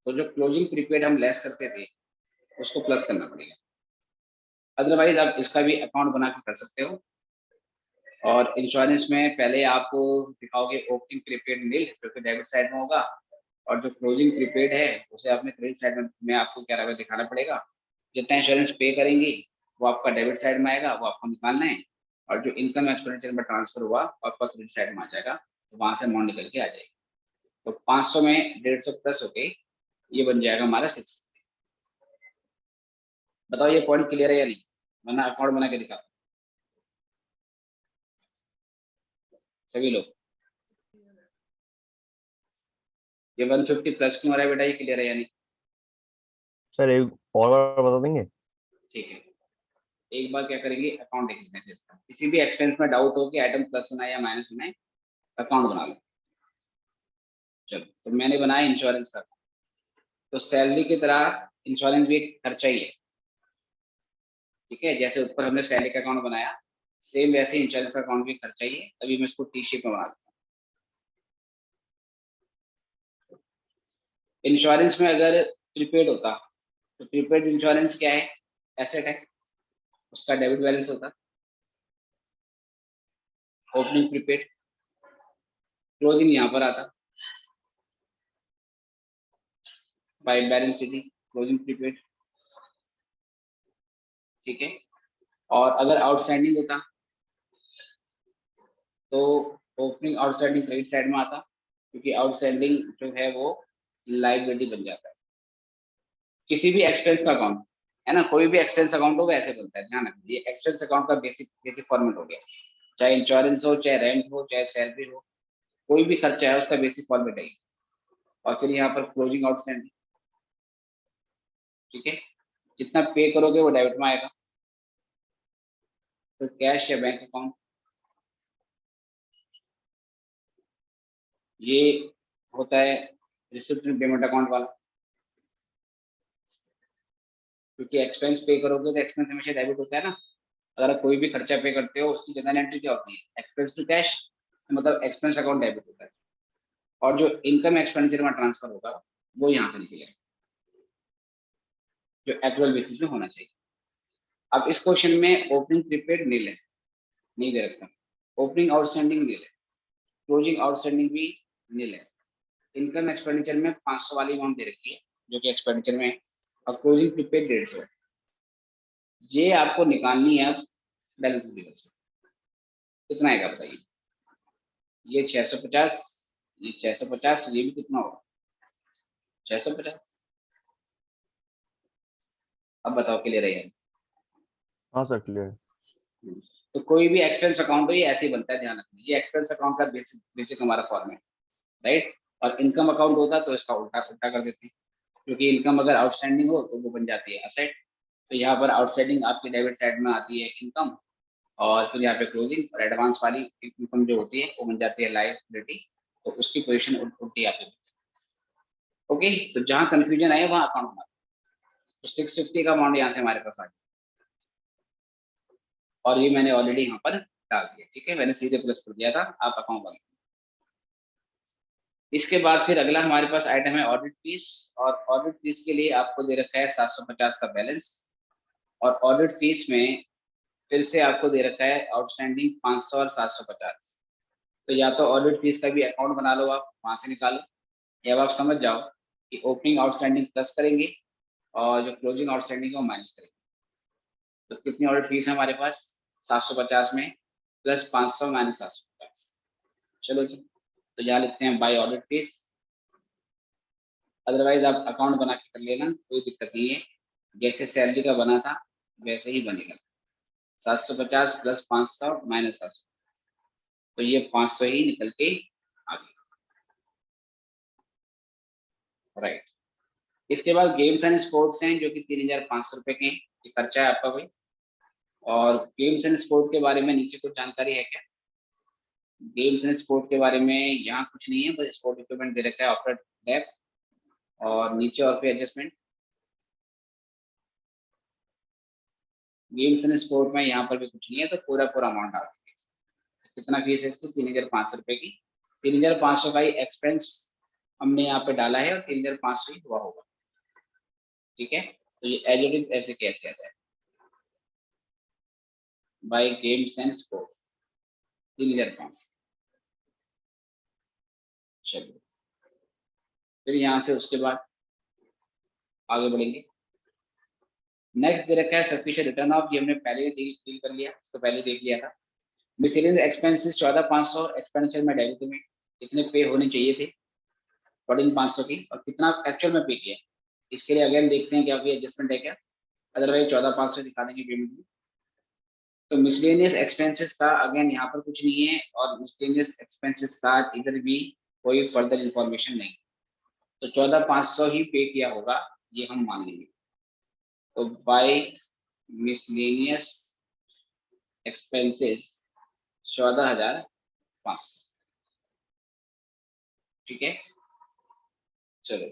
तो जो क्लोजिंग प्रीपेड हम लेस करते थे उसको प्लस करना पड़ेगा। अदरवाइज आप इसका भी अकाउंट बना के कर सकते हो। और इंश्योरेंस में पहले आप दिखाओगे ओपनिंग प्रीपेड नील, जो कि डेबिट साइड में होगा, और जो क्लोजिंग प्रीपेड है उसे आपने क्रेडिट साइड में आपको क्या रहा दिखाना पड़ेगा। जितना इंश्योरेंस पे करेंगे वो आपका डेबिट साइड में आएगा, वो आपको निकालना है। और जो इनकम एक्सपेंडिचर में ट्रांसफर हुआ वो आपका क्रेडिट साइड में आ जाएगा, तो वहां से अमाउंट निकल के आ जाएगी। तो 500 में 150 प्लस होके ये बन जाएगा हमारा 6। बताओ ये पॉइंट क्लियर है या नहीं, वरना अकाउंट बना के दिखा सभी लोग। ये 150 प्लस क्यों हो रहा है बेटा, ये क्लियर है या नहीं। सर एक और बार बता देंगे। ठीक है, एक बार क्या करेंगे, अकाउंट देख लेते हैं इसका। किसी भी एक्सपेंस में डाउट हो कि आइटम प्लस होना है या माइनस होना है, अकाउंट बना लो। चलो, तो मैंने बनाया इंश्योरेंस का। तो सैलरी की तरह इंश्योरेंस भी एक खर्चा ही है। ठीक है, जैसे ऊपर हमने सैलरी का अकाउंट बनाया, सेम वैसे इंश्योरेंस का अकाउंट भी खर्चा ही है। अभी मैं इसको टी शेप में बना देता हूँ। इंश्योरेंस में अगर प्रीपेड होता तो प्रीपेड इंश्योरेंस क्या है, एसेट है, उसका डेबिट बैलेंस होता। ओपनिंग प्रीपेड, क्लोजिंग यहाँ पर आता bye balance sheet, closing prepaid. ठीक है, और अगर आउटस्टैंडिंग होता तो ओपनिंग आउटस्टैंडिंग क्रेडिट साइड में आता, क्योंकि आउटस्टैंडिंग जो है वो लाइबिलिटी बन जाता है। किसी भी एक्सपेंस का अकाउंट, है ना, कोई भी एक्सपेंस अकाउंट हो वो ऐसे बनता है, ध्यान रखिए। ये एक्सपेंस अकाउंट का बेसिक बेसिक फॉर्मेट हो गया। चाहे इंश्योरेंस हो, चाहे रेंट हो, चाहे सैलरी हो, कोई भी खर्चा है उसका बेसिक फॉर्मेट है। और फिर यहाँ पर क्लोजिंग आउटस्टैंडिंग। ठीक है, जितना पे करोगे वो डेबिट में आएगा। तो कैश या बैंक अकाउंट, ये होता है रिसिप्ट एंड पेमेंट अकाउंट वाला। क्योंकि एक्सपेंस पे करोगे तो एक्सपेंस हमेशा डेबिट होता है ना। अगर आप कोई भी खर्चा पे करते हो उसकी जनरल एंट्री क्या होती है, एक्सपेंस टू कैश, मतलब एक्सपेंस अकाउंट डेबिट होता है। और जो इनकम एक्सपेंडिचर में ट्रांसफर होगा वो यहाँ से निकलेगा, जो एक्चुअल बेसिस में होना चाहिए। अब इस क्वेश्चन में ओपनिंग प्रीपेड नील है, नहीं दे रखा। ओपनिंग आउटस्टैंडिंग नील है, क्लोजिंग आउटस्टैंडिंग भी नील है। इनकम एक्सपेंडिचर में 500 वाली अमाउंट दे रखी है जो कि एक्सपेंडिचर में है। और क्लोजिंग प्रीपेड 150 है। ये आपको निकालनी है अब बैलेंस फिगर से। कितना आएगा बताइए? ये 650, ये 650, तो ये भी कितना होगा? 650। अब बताओ क्लियर है? हाँ सर क्लियर है। तो कोई भी एक्सपेंस अकाउंट हो ये ऐसे ही बनता है, ध्यान रखना। ये एक्सपेंस अकाउंट का बेसिक बेसिक हमारा फॉर्म है, राइट। और इनकम अकाउंट होता तो इसका उल्टा उल्टा कर देते हैं, क्योंकि इनकम अगर आउटस्टैंडिंग हो तो वो बन जाती है असेट। तो यहाँ पर आउटस्टैंडिंग आपकी डेबिट साइड में आती है इनकम, और फिर यहाँ पे क्लोजिंग और एडवांस वाली इनकम जो होती है वो बन जाती है लायबिलिटी। तो उसकी पोजीशन उल्टी आती है। ओके, तो जहाँ कंफ्यूजन आए वहाँ अकाउंट बना। तो 650 का अमाउंट यहाँ से हमारे पास आ गया, और ये मैंने ऑलरेडी यहाँ पर डाल दिया। ठीक है, मैंने सीधे प्लस कर दिया था, आप अकाउंट बना। इसके बाद फिर अगला हमारे पास आइटम है ऑडिट फीस। और ऑडिट फीस के लिए आपको दे रखा है 750 का बैलेंस। और ऑडिट फीस में फिर से आपको दे रखा है आउटस्टैंडिंग 500 और 750। तो या तो ऑडिट फीस का भी अकाउंट बना लो, आप वहां से निकालो, या आप समझ जाओ कि ओपनिंग आउटस्टैंडिंग प्लस करेंगे और जो क्लोजिंग आउटस्टैंडिंग है वो माइनस करेंगे। तो कितनी ऑडिट फीस है हमारे पास? 750 में प्लस 500 माइनस 750। चलो जी, तो यहाँ लिखते हैं बाय ऑडिट फीस। अदरवाइज आप अकाउंट बना के कर लेना, कोई दिक्कत नहीं है। जैसे सैलरी का बना था वैसे ही बनेगा। 750 प्लस 500 माइनस 700, तो ये 500 ही निकल के आ गया, राइट। इसके बाद गेम्स एंड स्पोर्ट्स हैं जो कि 3500 रुपए के हैं। ये खर्चा है आपका भाई। और गेम्स एंड स्पोर्ट के बारे में नीचे कुछ जानकारी है क्या? गेम्स एंड स्पोर्ट के बारे में यहाँ कुछ नहीं है, बस स्पोर्ट इक्विपमेंट दे रखा है, ऑफर लैब, और नीचे और पे एडजस्टमेंट। गेम्स एंड स्पोर्ट में यहाँ पर भी कुछ नहीं है, तो पूरा पूरा अमाउंट डाल देंगे। कितना फीस है इसकी? 3500 रुपए की। 3500 का ही एक्सपेंस हमने यहाँ पे डाला है, और 3500 ही हुआ होगा। ठीक है, तो ये एज इट इज ऐसे कैसे आता है? By games and sport 3500। चलिए, फिर यहाँ से उसके बाद आगे बढ़ेंगे। नेक्स्ट दे रखा है सफिशिएंट रिटर्न ऑफ। ये हमने पहले डील कर लिया, इसको पहले देख लिया था। मिसलेनियस एक्सपेंसेस 14500 एक्सपेंडिचर में डेबिट में कितने पे होने चाहिए थे? 14500 की, और कितना एक्चुअल में पे किया? इसके लिए अगेन देखते हैं क्या कोई एडजस्टमेंट है क्या, अदरवाइज 14500 दिखा देंगे पेमेंट में। तो मिसलेनियस एक्सपेंसेस का अगेन यहाँ पर कुछ नहीं है, और मिसलेनियस एक्सपेंसेस का इधर भी कोई फर्दर इंफॉर्मेशन नहीं। तो 14500 ही पे किया होगा, ये हम मान लेंगे। तो बाय मिसलेनियस एक्सपेंसेस 14500। ठीक है, चलो।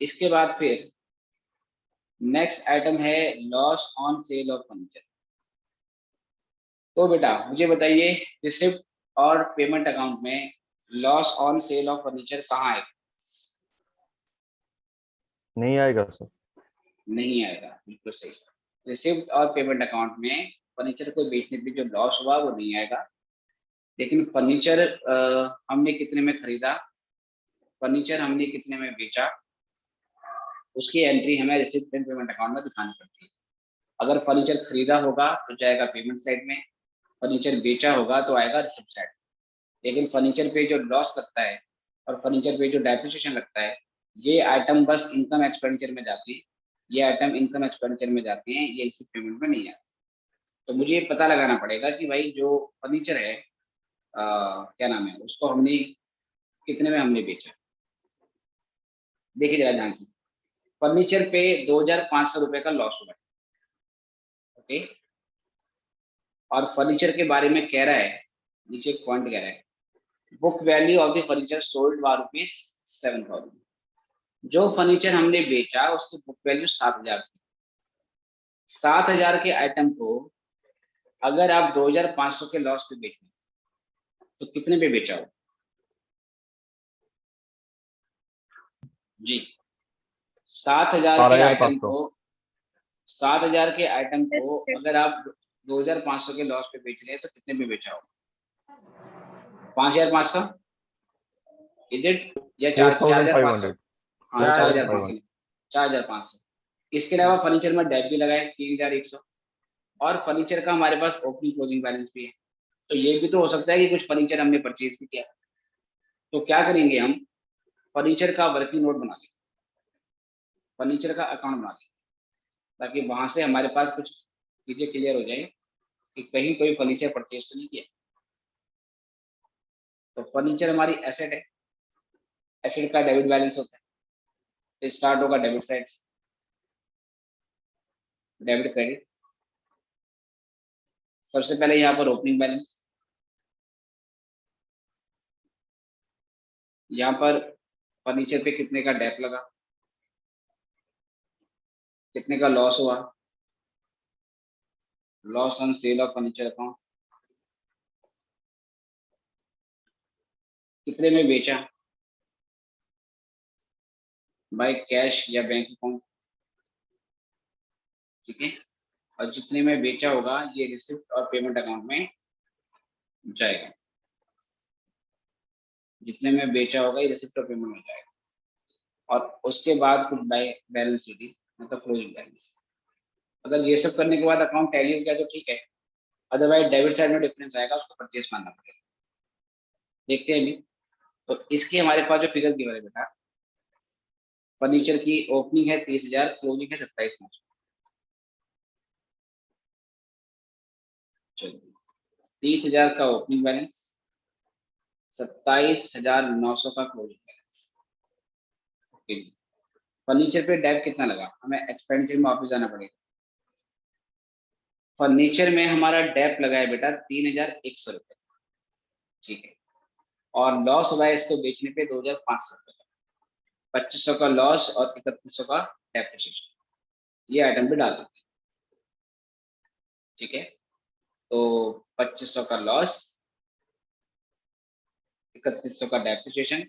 इसके बाद फिर नेक्स्ट आइटम है loss on sale of furniture. तो बेटा मुझे बताइए, रिसिप्ट और पेमेंट अकाउंट में loss on sale of furniture कहाँ आएगा? नहीं आएगा सर। नहीं आएगा, बिल्कुल सही। रिसिप्ट और पेमेंट अकाउंट में फर्नीचर को बेचने पे जो लॉस हुआ वो नहीं आएगा। लेकिन फर्नीचर हमने कितने में खरीदा, फर्नीचर हमने कितने में बेचा, उसकी एंट्री हमें रिसिप्ट एंड पेमेंट अकाउंट में दिखानी पड़ती है। अगर फर्नीचर खरीदा होगा तो जाएगा पेमेंट साइड में, फर्नीचर बेचा होगा तो आएगा रिसिप्ट साइड। लेकिन फर्नीचर पे जो लॉस लगता है और फर्नीचर पे जो डेप्रिसिएशन लगता है, ये आइटम बस इनकम एक्सपेंडिचर में जाती है। ये आइटम इनकम एक्सपेंडिचर में जाते हैं, ये रिसिप्ट पेमेंट में नहीं आते। तो मुझे ये पता लगाना पड़ेगा कि भाई जो फर्नीचर है क्या नाम है उसको हमने कितने में हमने बेचा। देखिए जरा ध्यान से, फर्नीचर पे 2500 रुपए का लॉस हुआ है, ओके। और फर्नीचर के बारे में कह रहा है, नीचे एक पॉइंट कह रहा है, book value of the furniture sold व ₹7,000। जो फर्नीचर हमने बेचा उसकी बुक वैल्यू 7,000 थी। 7,000 के आइटम को अगर आप 2,500 के लॉस पे बेचें तो कितने पे बेचा हो? जी, 7,000 के आइटम 12,500। को 7,000 के आइटम को अगर आप 2,500 के लॉस पे बेच रहे हैं तो कितने पे बेचा हो? 5,500 इज इट, या 4,500? 4,500। हाँ 4,500, 4,500। 4,500। इसके अलावा फर्नीचर में डेट भी लगा है 3100, और फर्नीचर का हमारे पास ओपनिंग क्लोजिंग बैलेंस भी है। तो ये भी तो हो सकता है कि कुछ फर्नीचर हमने परचेज भी किया। तो क्या करेंगे हम, फर्नीचर का वर्किंग नोट बना लेंगे, फर्नीचर का अकाउंट बना लेंगे, ताकि वहां से हमारे पास कुछ चीजें क्लियर हो जाए कि कहीं कोई फर्नीचर परचेज तो नहीं किया। तो फर्नीचर हमारी एसेट है, एसेट का डेबिट बैलेंस होता है, तो स्टार्ट होगा डेबिट साइड से, डेबिट क्रेडिट। सबसे पहले यहाँ पर ओपनिंग बैलेंस, यहाँ पर फर्नीचर पे कितने का डेप लगा, कितने का लॉस हुआ, loss on sale of furniture account, कितने में बेचा बाय कैश या बैंक अकाउंट, ठीक है, और जितने में बेचा होगा ये रिसिप्ट और पेमेंट अकाउंट में जाएगा, जितने में बेचा होगा ये रिसिप्ट और पेमेंट में जाएगा। और उसके बाद कुछ बैलेंस शीट, मतलब क्लोजिंग बैलेंस। अगर ये सब करने के बाद अकाउंट टैली हो गया तो ठीक है, अदरवाइज डेबिट साइड में डिफरेंस आएगा, उसको परचेस मानना पड़ेगा। देखते हैं अभी। तो इसके हमारे पास जो फिगर गिवन है बेटा, फर्नीचर की ओपनिंग है 30,000, क्लोजिंग है 27,900। चलिए, 30,000 का ओपनिंग बैलेंस, 27,900 का क्लोजिंग बैलेंस। ओके, फर्नीचर पे डेप कितना लगा, हमें एक्सपेंडिचर में वापस जाना पड़ेगा। फर्नीचर में हमारा डेप लगा है बेटा 3,100 रुपये, ठीक है, और लॉस हुआ है इसको बेचने पे 2,500 रुपये का, 2,500 का लॉस और 3,100 का डेप्रिसिएशन, ये आइटम पे डाल देते हैं, ठीक है। तो 2,500 का लॉस, 3,100 का डेप्रिसिएशन,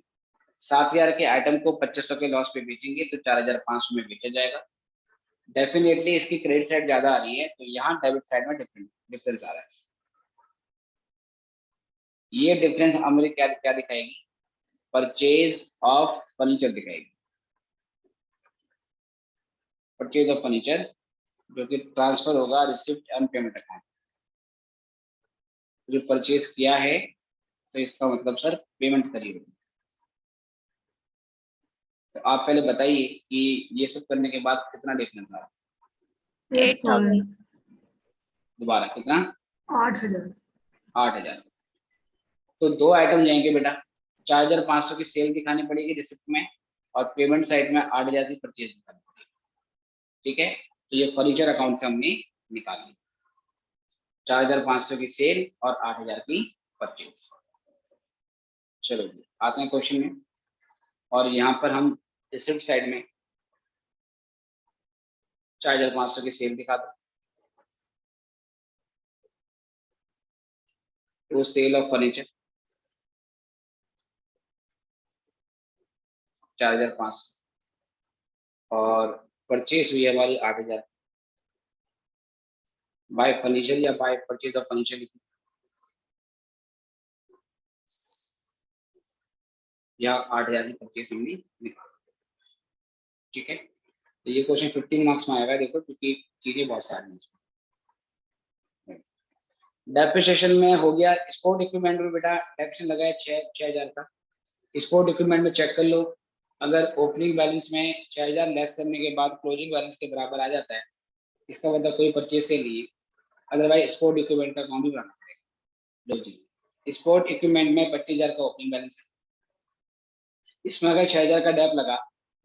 7,000 के आइटम को 2,500 के लॉस पे बेचेंगे तो 4,500 में बेचा जाएगा। डेफिनेटली इसकी क्रेडिट साइड ज्यादा आ रही है, तो यहाँ डेबिट साइड में डिफरेंस आ रहा है। ये डिफरेंस हमें क्या क्या दिखाएगी, परचेज ऑफ फर्नीचर दिखाएगी, परचेज ऑफ फर्नीचर, जो कि ट्रांसफर होगा रिसिप्ट एंड पेमेंट अकाउंट। जो परचेज किया है तो इसका मतलब सर पेमेंट करी होगी। तो आप पहले बताइए कि ये सब करने के बाद कितना डिफरेंस आ रहा है। 8,000। दोबारा कितना, 8,000। 8,000। तो दो आइटम जाएंगे बेटा, 4,500 की सेल दिखानी पड़ेगी रिसिप्ट में, और पेमेंट साइड में 8,000 की परचेज दिखानी पड़ेगी, ठीक है। तो ये फर्नीचर अकाउंट से हमने निकाली, 4,500 की सेल और 8,000 की परचेज। चलो जी, आते हैं क्वेश्चन में। और यहाँ पर हम रिसिप्ट साइड में 4,500 की सेल दिखा दो, तो सेल ऑफ फर्नीचर 4,500, और परचेज हुई है हमारी 8,000, बाय फर्नीचर या बाय परचेज ऑफ फर्नीचर लिखी, या 8,000 की परचेज हमने निकाल, ठीक है। तो ये क्वेश्चन 15 मार्क्स में आएगा, देखो, क्योंकि चीजें बहुत सारी हैं इसमें। डेप्रिसिएशन में हो गया, स्पोर्ट इक्विपमेंट में बेटा डेप्रिसिएशन लगा है 6,000 का। स्पोर्ट इक्विपमेंट में चेक कर लो, अगर ओपनिंग बैलेंस में 6,000 लेस करने के बाद क्लोजिंग बैलेंस के बराबर आ जाता है, इसका मतलब कोई परचेज से लिए, अदरवाइज स्पोर्ट इक्विपमेंट का अकाउंट भी बनाना पड़ेगा। लो जी, स्पोर्ट इक्विपमेंट में 25,000 का ओपनिंग बैलेंस है, इसमें अगर 6,000 का डेप लगा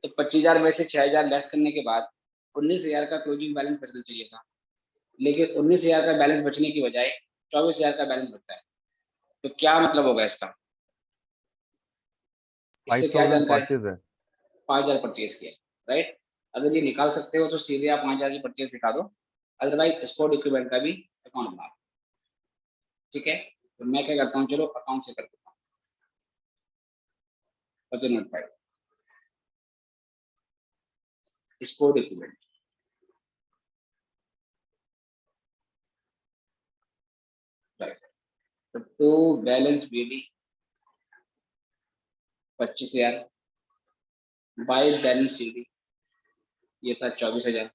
तो 25,000 में से 6,000 लेस करने के बाद 19,000 का क्लोजिंग बैलेंस बचना चाहिए था, लेकिन 19,000 का बैलेंस बचने की बजाय 24,000 का बैलेंस बचता है। तो क्या मतलब होगा इसका, इससे क्या 5,000 जानकारी, परचेज है। 5,000 परचेज किया, राइट। अगर ये निकाल सकते हो तो सीधे आप 5,000 की परचेज दिखा दो, अदरवाइज स्पोर्ट इक्विपमेंट का भी अकाउंट बना दो, ठीक है। तो मैं क्या करता हूँ, चलो अकाउंट से कर देता हूँ। Note 5 sport equipment, right. तो to balance BD 25,000 by balance CD ये था 24,000।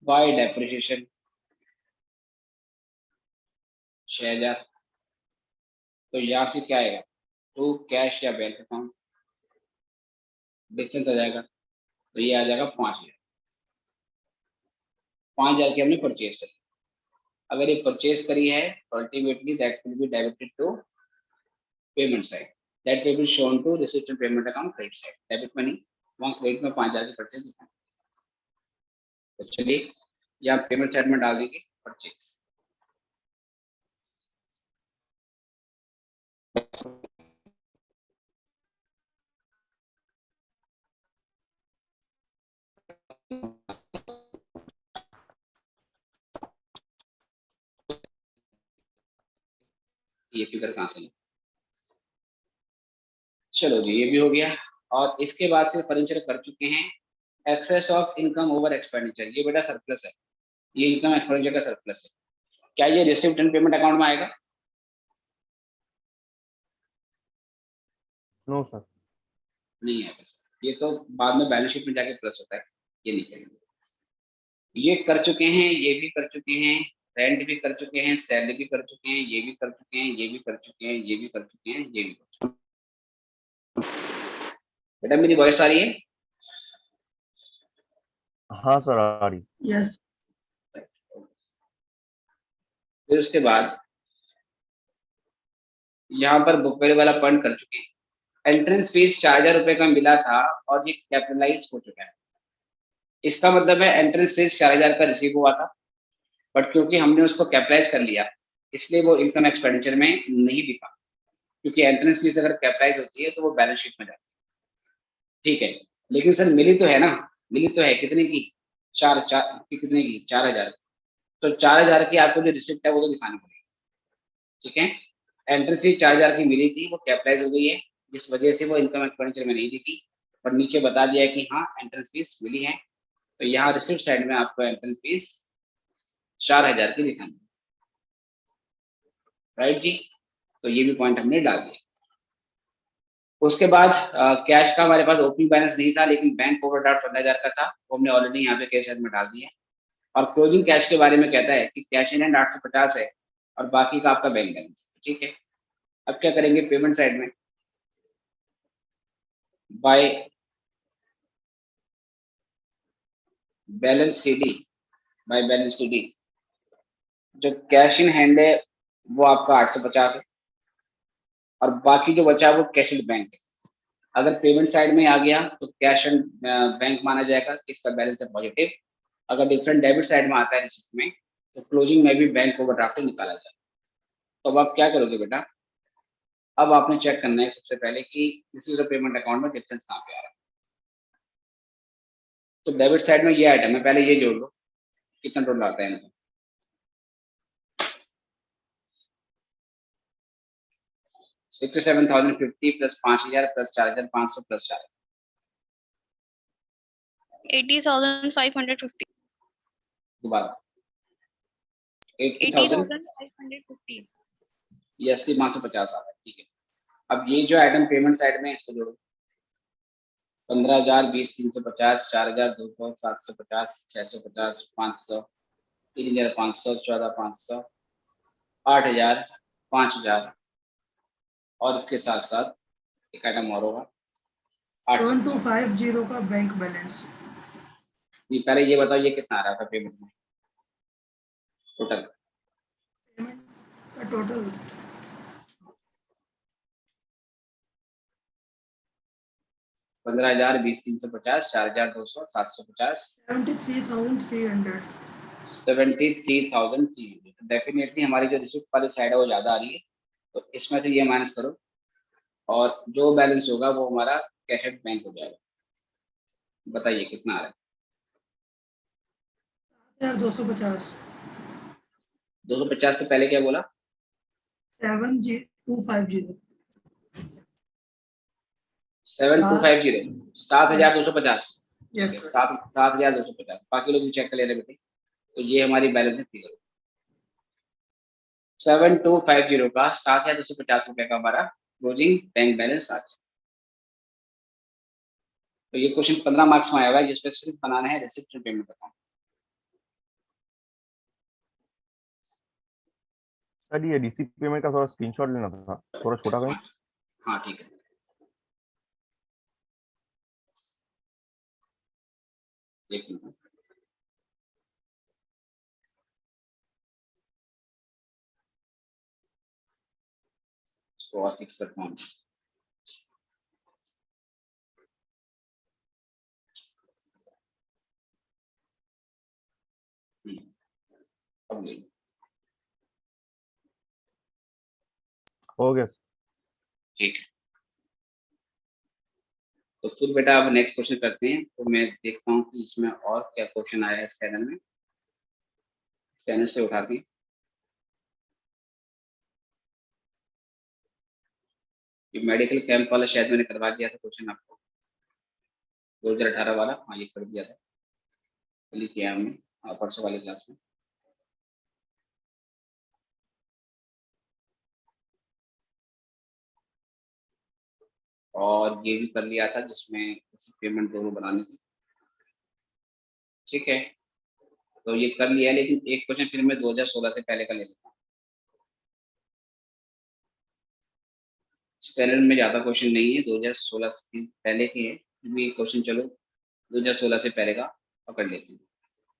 By depreciation 6,000। तो यहाँ से क्या आएगा, टू कैश या बैंक अकाउंट, डिफरेंस आ जाएगा, तो ये आ जाएगा 5,000। 5,000 की हमने परचेज करी। अगर ये परचेज करी है तो ultimately that will be debited to payment side, that will be shown to receipt and payment account credit side, debit money. वहाँ क्रेडिट में 5,000 की परचेज दिखाएं। तो चलिए यहाँ पेमेंट साइड में डाल देंगे परचेज। ये फिगर कहाँ से है? चलो जी, ये भी हो गया। और इसके बाद फिर फर्नीचर कर चुके हैं excess of income over expenditure, ये बेटा सरप्लस है, ये इनकम एक्सपेंडिचर का सरप्लस है। क्या ये रिसिप्ट एंड पेमेंट अकाउंट में आएगा? No sir. नहीं आएगा सर, ये तो बाद में बैलेंस शीट में जाके प्लस होता है, ये नहीं करेंगे। ये कर चुके हैं, ये भी कर चुके हैं, रेंट भी कर चुके हैं, सैलरी भी कर चुके हैं, ये भी कर चुके हैं, ये भी कर चुके हैं, ये भी कर चुके हैं, ये भी कर चुके हैं। बेटा मेरी वॉइस आ रही है? हाँ सर, आ रही। यस। फिर उसके बाद यहाँ पर बुक वैल्यू वाला पॉइंट कर चुके हैं। एंट्रेंस फीस 4,000 रुपए का मिला था और ये कैपिटलाइज हो चुका है। इसका मतलब है एंट्रेंस फीस 4,000 का रिसीव हुआ था, बट क्योंकि हमने उसको कैपिटलाइज कर लिया इसलिए वो इनकम एक्सपेंडिचर में नहीं दिखा, क्योंकि एंट्रेंस फीस अगर कैपिटलाइज होती है तो वो बैलेंस शीट में जाती है। ठीक है, लेकिन सर मिली तो है ना, मिली तो है, कितने की? चार चार की, कितने की? 4,000। तो 4,000 की आपको जो रिसिप्ट है वो तो दिखानी पड़ेगी। ठीक है, एंट्रेंस फीस 4,000 की मिली थी, वो कैपिटलाइज हो गई है, जिस वजह से वो इनकम एक्सपेंडिचर में नहीं दिखी, पर नीचे बता दिया है कि हाँ एंट्रेंस फीस मिली है। तो यहाँ रिसिप्ट साइड में आपको एंट्रेंस फीस 4,000 की दिखानी है। राइट जी, तो ये भी पॉइंट हमने डाल दिया। उसके बाद कैश का हमारे पास ओपनिंग बैलेंस नहीं था, लेकिन बैंक ओवरड्राफ्ट 15,000 का था, वो हमने ऑलरेडी यहाँ पे कैश में डाल दिया। और क्लोजिंग कैश के बारे में कहता है कि कैश इन हैंड 850 है और बाकी का आपका बैंक बैलेंस। ठीक है, अब क्या करेंगे पेमेंट साइड में, by balance C D, by balance C D जो कैश इन हैंड है वो आपका 850 है और बाकी जो बचा है वो कैश इन बैंक है। अगर पेमेंट साइड में आ गया तो कैश एंड बैंक माना जाएगा कि इसका बैलेंस है पॉजिटिव। अगर डिफरेंट डेबिट साइड में आता है रिसिप्ट में तो क्लोजिंग में भी बैंक ओवरड्राफ्ट निकाला जाए। तो अब आप क्या करोगे बेटा, अब आपने चेक करना है सबसे पहले कि किसी पेमेंट अकाउंट में डिफरेंस कहाँ पे आ रहा है। तो डेबिट साइड में ये आइटम है, पहले ये जोड़ लो कितना टोटल आता है इनका। 67,050 प्लस 5,000 प्लस 4,500 प्लस 4, 80,550. दोबारा 80,000 80,550. ये 80,550 आ रहा है। ठीक है, अब ये जो आइटम पेमेंट साइड में है इसको जोड़ो। 15,000, 20, 350, 4,000, 200, 750, 650, 500, 3,500, 14,500, 8,000, 5,000 और इसके साथ साथ एक आइटम और होगा 800। 7250 का बैंक बैलेंस। पहले ये बताओ ये कितना आ रहा था पेमेंट में टोटल? पेमेंट का टोटल 15,000, 20, 350, 4,200, 750, 73,300। 73,300। डेफिनेटली हमारी जो रिसिप्ट वाली साइड है वो ज़्यादा आ रही है, तो इसमें से ये माइनस करो और जो बैलेंस होगा वो हमारा कैश एट बैंक हो जाएगा। बताइए कितना आ रहा है? 250। 250 से पहले क्या बोला? 7250। 7250, 7,250। ठीक यस है, सर। 7,250। बाकी लोग भी चेक कर ले रहे बेटे, तो ये हमारी बैलेंस है फिगर। 7250 का 7,250 रुपए का हमारा क्लोजिंग बैंक बैलेंस आ गया। तो ये क्वेश्चन 15 मार्क्स में आया हुआ है, जिसपे सिर्फ बनाना है receipt and payment account. Sir ये रिसीट पेमेंट का थोड़ा स्क्रीनशॉट लेना था, थोड़ा छोटा करें। हाँ हाँ ठीक है। एक मिनट, इसको और फिक्स करता हूँ। अब ले लो। हो गया। ठीक है, तो फिर बेटा अब नेक्स्ट क्वेश्चन करते हैं। तो मैं देखता हूँ कि इसमें और क्या क्वेश्चन आया है स्कैनर में। स्कैनर से उठाते हैं। ये मेडिकल कैंप वाला शायद मैंने करवा दिया था क्वेश्चन आपको, 2018 वाला। हाँ ये कर दिया था, कल ही किया हमने, परसों वाली क्लास में। और ये भी कर लिया था, जिसमें पेमेंट दोनों बनानी थी। ठीक है, तो ये कर लिया, लेकिन एक क्वेश्चन फिर मैं 2016 से पहले का ले लेता हूँ। स्कैनर में ज्यादा क्वेश्चन नहीं है, 2016 से पहले के हैं, फिर भी क्वेश्चन चलो 2016 से पहले का पकड़ लेते हैं।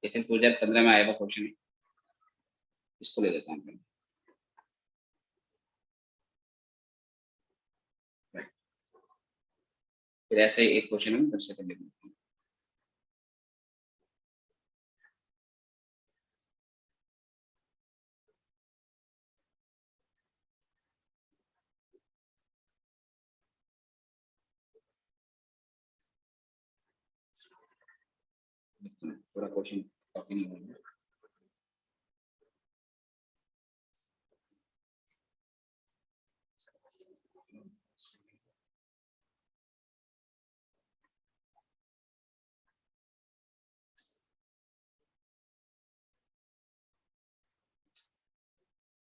जैसे 2015 में आया हुआ क्वेश्चन है, इसको ले लेता हूँ पहले। Right. फिर ऐसे एक क्वेश्चन हम फिर से कर लेते हैं। पूरा क्वेश्चन कॉपी नहीं होगा।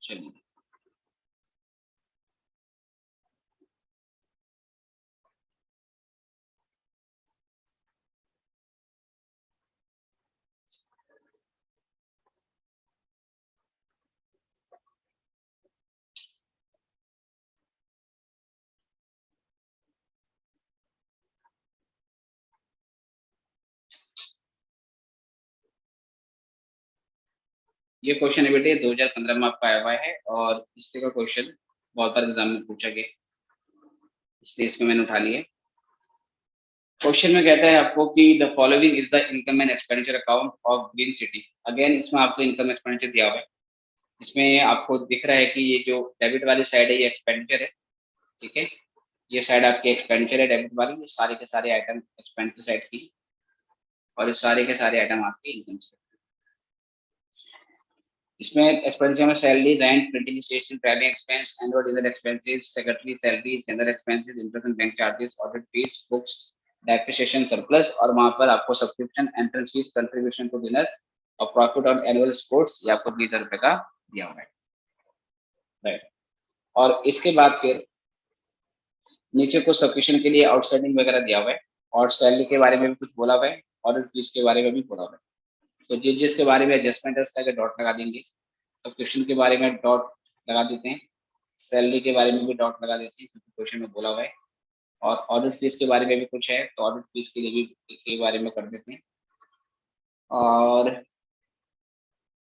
चलिए, ये क्वेश्चन है बेटे 2015 में आपका आया हुआ है, और इस तरह का क्वेश्चन बहुत बार एग्जाम में पूछा गया, इसलिए इसमें मैंने उठा लिया। क्वेश्चन में कहता है आपको कि the following is the income and expenditure account of green city. Again इसमें आपको इनकम एक्सपेंडिचर दिया हुआ है। इसमें आपको दिख रहा है कि ये जो डेबिट वाली साइड है ये एक्सपेंडिचर है। ठीक है, ये साइड आपकी एक्सपेंडिचर है डेबिट वाली, ये सारे के सारे आइटम एक्सपेंडिचर साइड की, और ये सारे के सारे आइटम आपके इनकम साइड। इसमें एक्सपेंडिचर में salary, rent, printing station, travelling expense, annual dinner expenses, secretary salary, general expenses, interest and bank charges, audit fees, books, depreciation, surplus, और वहां पर आपको subscription, entrance fees, contribution to dinner और profit on annual sports, ये आपको 20,000 रुपए का दिया हुआ है। राइट, और इसके बाद फिर नीचे को सब्सक्रिप्शन के लिए आउटस्टैंडिंग वगैरह दिया हुआ है, और सैलरी के बारे में भी कुछ बोला हुआ है, ऑडिट फीस के बारे में भी बोला हुआ है। तो जिस जिसके बारे में एडजस्टमेंट है उसका आगे डॉट लगा देंगे। सब्सक्रिप्शन के बारे में डॉट लगा देते हैं, सैलरी के बारे में भी डॉट लगा देते हैं क्योंकि क्वेश्चन में बोला हुआ है, और ऑडिट फीस के बारे में भी कुछ है तो ऑडिट फीस के लिए भी के बारे में कर देते हैं। और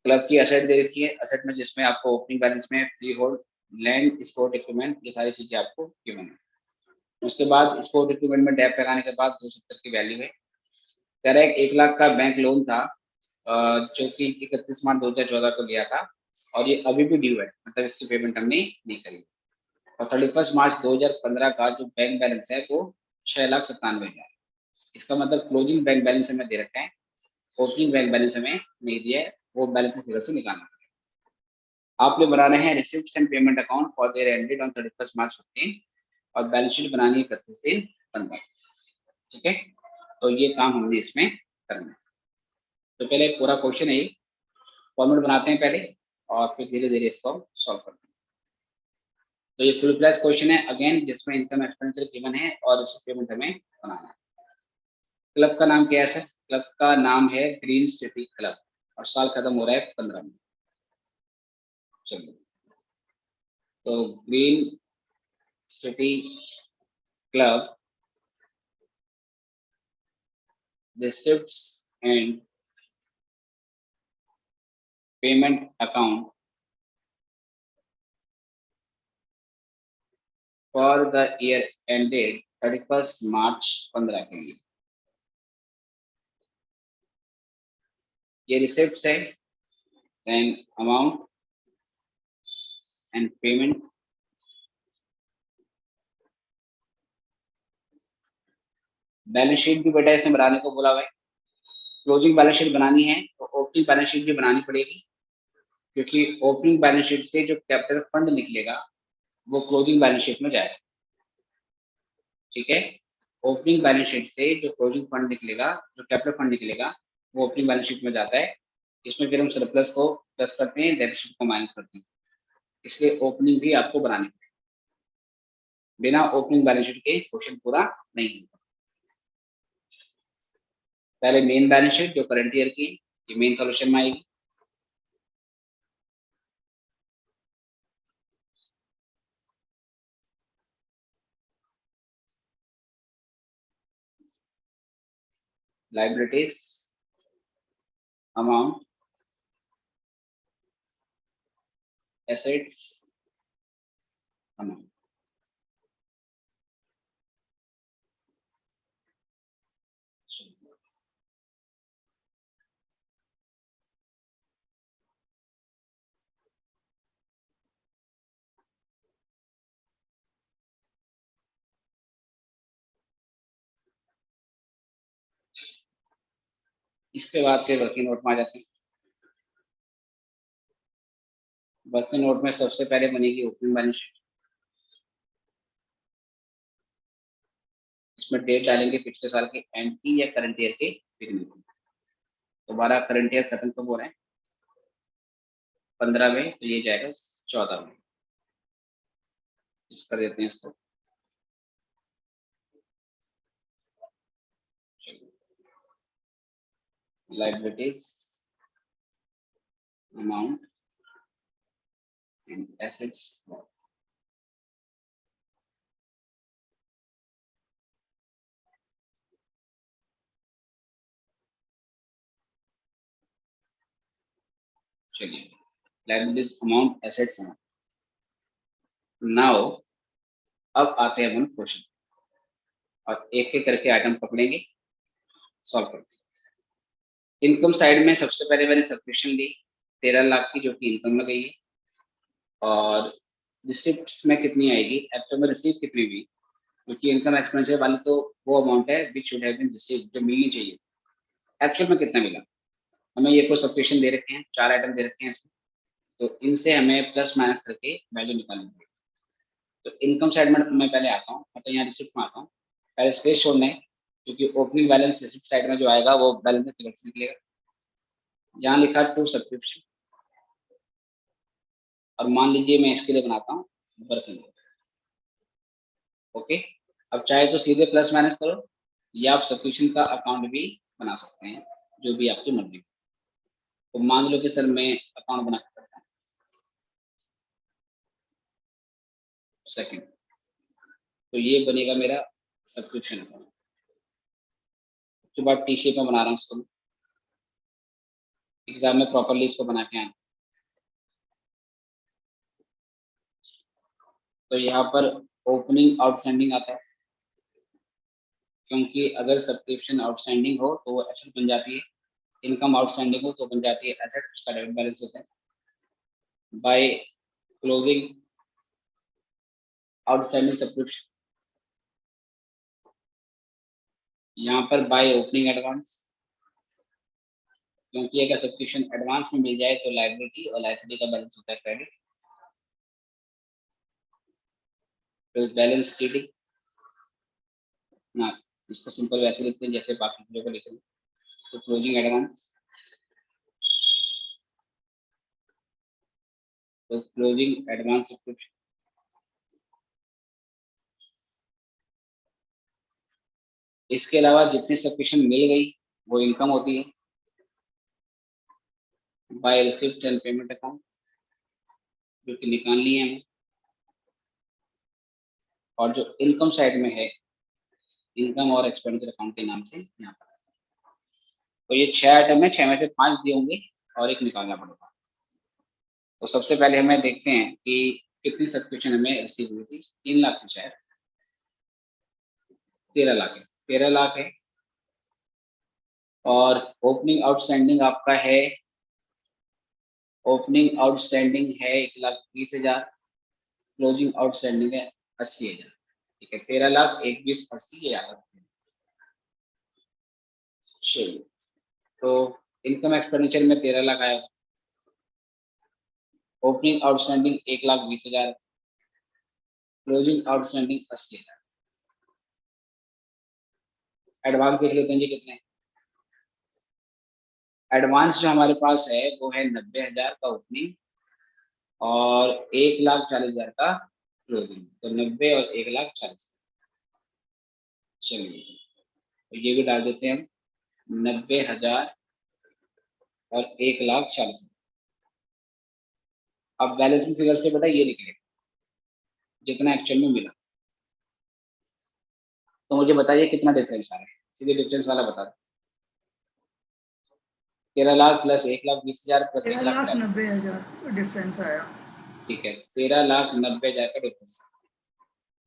क्लब की असेट दे रखी है, असेट में जिसमें आपको ओपनिंग बैलेंस में free hold land, sport equipment, ये सारी चीजें आपको गिवन है। उसके बाद स्पोर्ट इक्विपमेंट में डैप लगाने के बाद 270 की वैल्यू है। कह रहा है 1 लाख का बैंक लोन था, जो कि 31 मार्च 2014 को लिया था, और ये अभी भी ड्यू है, मतलब इसकी पेमेंट हमने नहीं करी। और 31 मार्च 2015 का जो बैंक बैलेंस है वो 6,97,000। इसका मतलब क्लोजिंग बैंक बैलेंस हमें दे रखा है, ओपनिंग बैंक बैलेंस हमें नहीं दिया है, वो बैलेंस फिगर से निकालना है। आपने बनाना है receipt and payment account for their ended on 31 मार्च 2015, और बैलेंस शीट बनानी है 31 दिन 15। ठीक है, तो ये काम हमने इसमें करना है। तो पहले पूरा क्वेश्चन है, फॉर्मेट बनाते हैं पहले, और फिर धीरे धीरे इसको सॉल्व करते हैं। तो ये फुल फ्लैश क्वेश्चन है अगेन, जिसमें इनकम एक्सपेंडिचर गिवन है और इसकी पेमेंट हमें बनाना है। क्लब का नाम क्या है सर? क्लब का नाम है ग्रीन सिटी क्लब और साल खत्म हो रहा है 15 में। चलिए, तो Green City Club receipts and payment account for the year ended 31 March 15 के लिए। ये रिसिप्ट्स है, then amount and payment. Balance sheet भी बेटा इसमें बनाने को बोला हुआ है। क्लोजिंग बैलेंस शीट बनानी है तो ओपनिंग बैलेंस शीट भी बनानी पड़ेगी, क्योंकि ओपनिंग बैलेंस शीट से जो कैपिटल फंड निकलेगा वो क्लोजिंग बैलेंस शीट में जाएगा। ठीक है, ओपनिंग बैलेंस शीट से जो क्लोजिंग फंड निकलेगा, जो कैपिटल फंड निकलेगा, वो ओपनिंग बैलेंस शीट में जाता है। इसमें फिर हम सरप्लस को प्लस करते हैं, डेफिसिट को माइनस करते हैं। इसलिए ओपनिंग भी आपको बनानी पड़ेगी, बिना ओपनिंग बैलेंस शीट के क्वेश्चन पूरा नहीं होगा। पहले मेन बैलेंस शीट जो करंट ईयर की, ये मेन सॉल्यूशन में आएगी। Liabilities amount assets amount. इसके बाद फिर वर्किंग नोट में आ जाते हैं। वर्किंग नोट में सबसे पहले बनेगी ओपनिंग बैलेंस शीट। इसमें डेट डालेंगे पिछले साल के एंड की या करंट ईयर के बिगिनिंग की। दोबारा करंट ईयर खत्म कब हो रहा है? 15 में, तो ये जाएगा 14 में। इस कर देते हैं इसको। Liabilities amount and assets. चलिए, liabilities amount assets amount. Now अब आते हैं अपन क्वेश्चन और एक एक करके आइटम पकड़ेंगे, सॉल्व करते हैं। इनकम साइड में सबसे पहले मैंने सब्सक्रिप्शन ली 13 लाख की, जो कि इनकम में गई है। और रिसिप्ट्स में कितनी आएगी, एक्चुअल में रिसीव कितनी हुई, क्योंकि इनकम एक्सपेंडिचर वाली तो वो अमाउंट है which should have been received, जो मिलनी चाहिए। एक्चुअल में कितना मिला, हमें ये कोई सब्सक्रिप्शन दे रखे हैं, 4 आइटम दे रखे हैं इसमें, तो इनसे हमें प्लस माइनस करके वैल्यू निकालनी पड़ेगी। तो इनकम साइड में मैं पहले आता हूँ, मतलब यहाँ रिसिप्ट में आता हूँ। पहले स्पेस छोड़ना है, क्योंकि ओपनिंग बैलेंस रिसिप्ट साइड में जो आएगा वो बैलेंस में फिगर से निकलेगा। यहाँ लिखा टू सब्सक्रिप्शन, और मान लीजिए मैं इसके लिए बनाता हूँ वर्किंग नोट। ओके, अब चाहे तो सीधे प्लस माइनस करो, या आप सब्सक्रिप्शन का अकाउंट भी बना सकते हैं, जो भी आपकी मर्जी। तो मान लो कि सर मैं अकाउंट बना के करता हूँ। सेकंड, तो ये बनेगा मेरा सब्सक्रिप्शन अकाउंट। उसके बाद टी शेप में बना रहा हूँ इसको, एग्जाम में प्रॉपरली इसको बना के आए। तो यहाँ पर ओपनिंग आउटस्टैंडिंग आता है, क्योंकि अगर सब्सक्रिप्शन आउटस्टैंडिंग हो तो वो एसेट बन जाती है, इनकम आउटस्टैंडिंग हो तो बन जाती है एसेट, उसका डेबिट बैलेंस होता है। बाय क्लोजिंग आउटस्टैंडिंग सब्सक्रिप्शन, यहाँ पर बाय ओपनिंग एडवांस, क्योंकि अगर सब्सक्रिप्शन एडवांस में मिल जाए तो लायबिलिटी, और लायबिलिटी का बैलेंस होता है क्रेडिट। तो बैलेंस शीट ना, इसको सिंपल वैसे लिखते हैं जैसे बाकी चीजों को लिखेंगे। तो क्लोजिंग एडवांस, तो क्लोजिंग एडवांस सब्सक्रिप्शन, इसके अलावा जितनी सब्सक्रिप्शन मिल गई वो इनकम होती है by receipt and payment account, जो कि निकालनी है हमें। और जो इनकम साइड में है, इनकम और एक्सपेंडिचर अकाउंट के नाम से यहाँ पर। तो ये 6 आइटम है, 6 में से 5 दिए होंगे और एक निकालना पड़ेगा। तो सबसे पहले हमें देखते हैं कि कितनी सब्सक्रिप्शन हमें रिसीव हुई थी। 3 लाख की शायद, 13 लाख है, 13 लाख है। और ओपनिंग आउटस्टैंडिंग आपका है, ओपनिंग आउटस्टैंडिंग है 1,20,000, क्लोजिंग आउटस्टैंडिंग है 80,000। ठीक है, 13 लाख 1, 20, 80,000। चलिए, तो इनकम एक्सपेंडिचर में 13 लाख आया, opening outstanding 1,20,000, closing outstanding 80,000। Advance देख लेते हैं जी कितने। एडवांस जो हमारे पास है वो है 90,000 का ओपनिंग और 1,40,000 का क्लोजिंग। तो 90 और 1,40,000। चलिए, तो ये भी डाल देते हैं हम, 90,000 और 1,40,000। अब बैलेंसिंग फिगर से बेटा ये निकलेगा जितना एक्चुअल में मिला। तो मुझे बताइए कितना डिफरेंस आ रहा है, सीधे डिफरेंस वाला बता दो। 13 लाख प्लस 1,20,000 प्लस 13,90,000 डिफरेंस आया। ठीक है, 13,90,000 का डिफरेंस।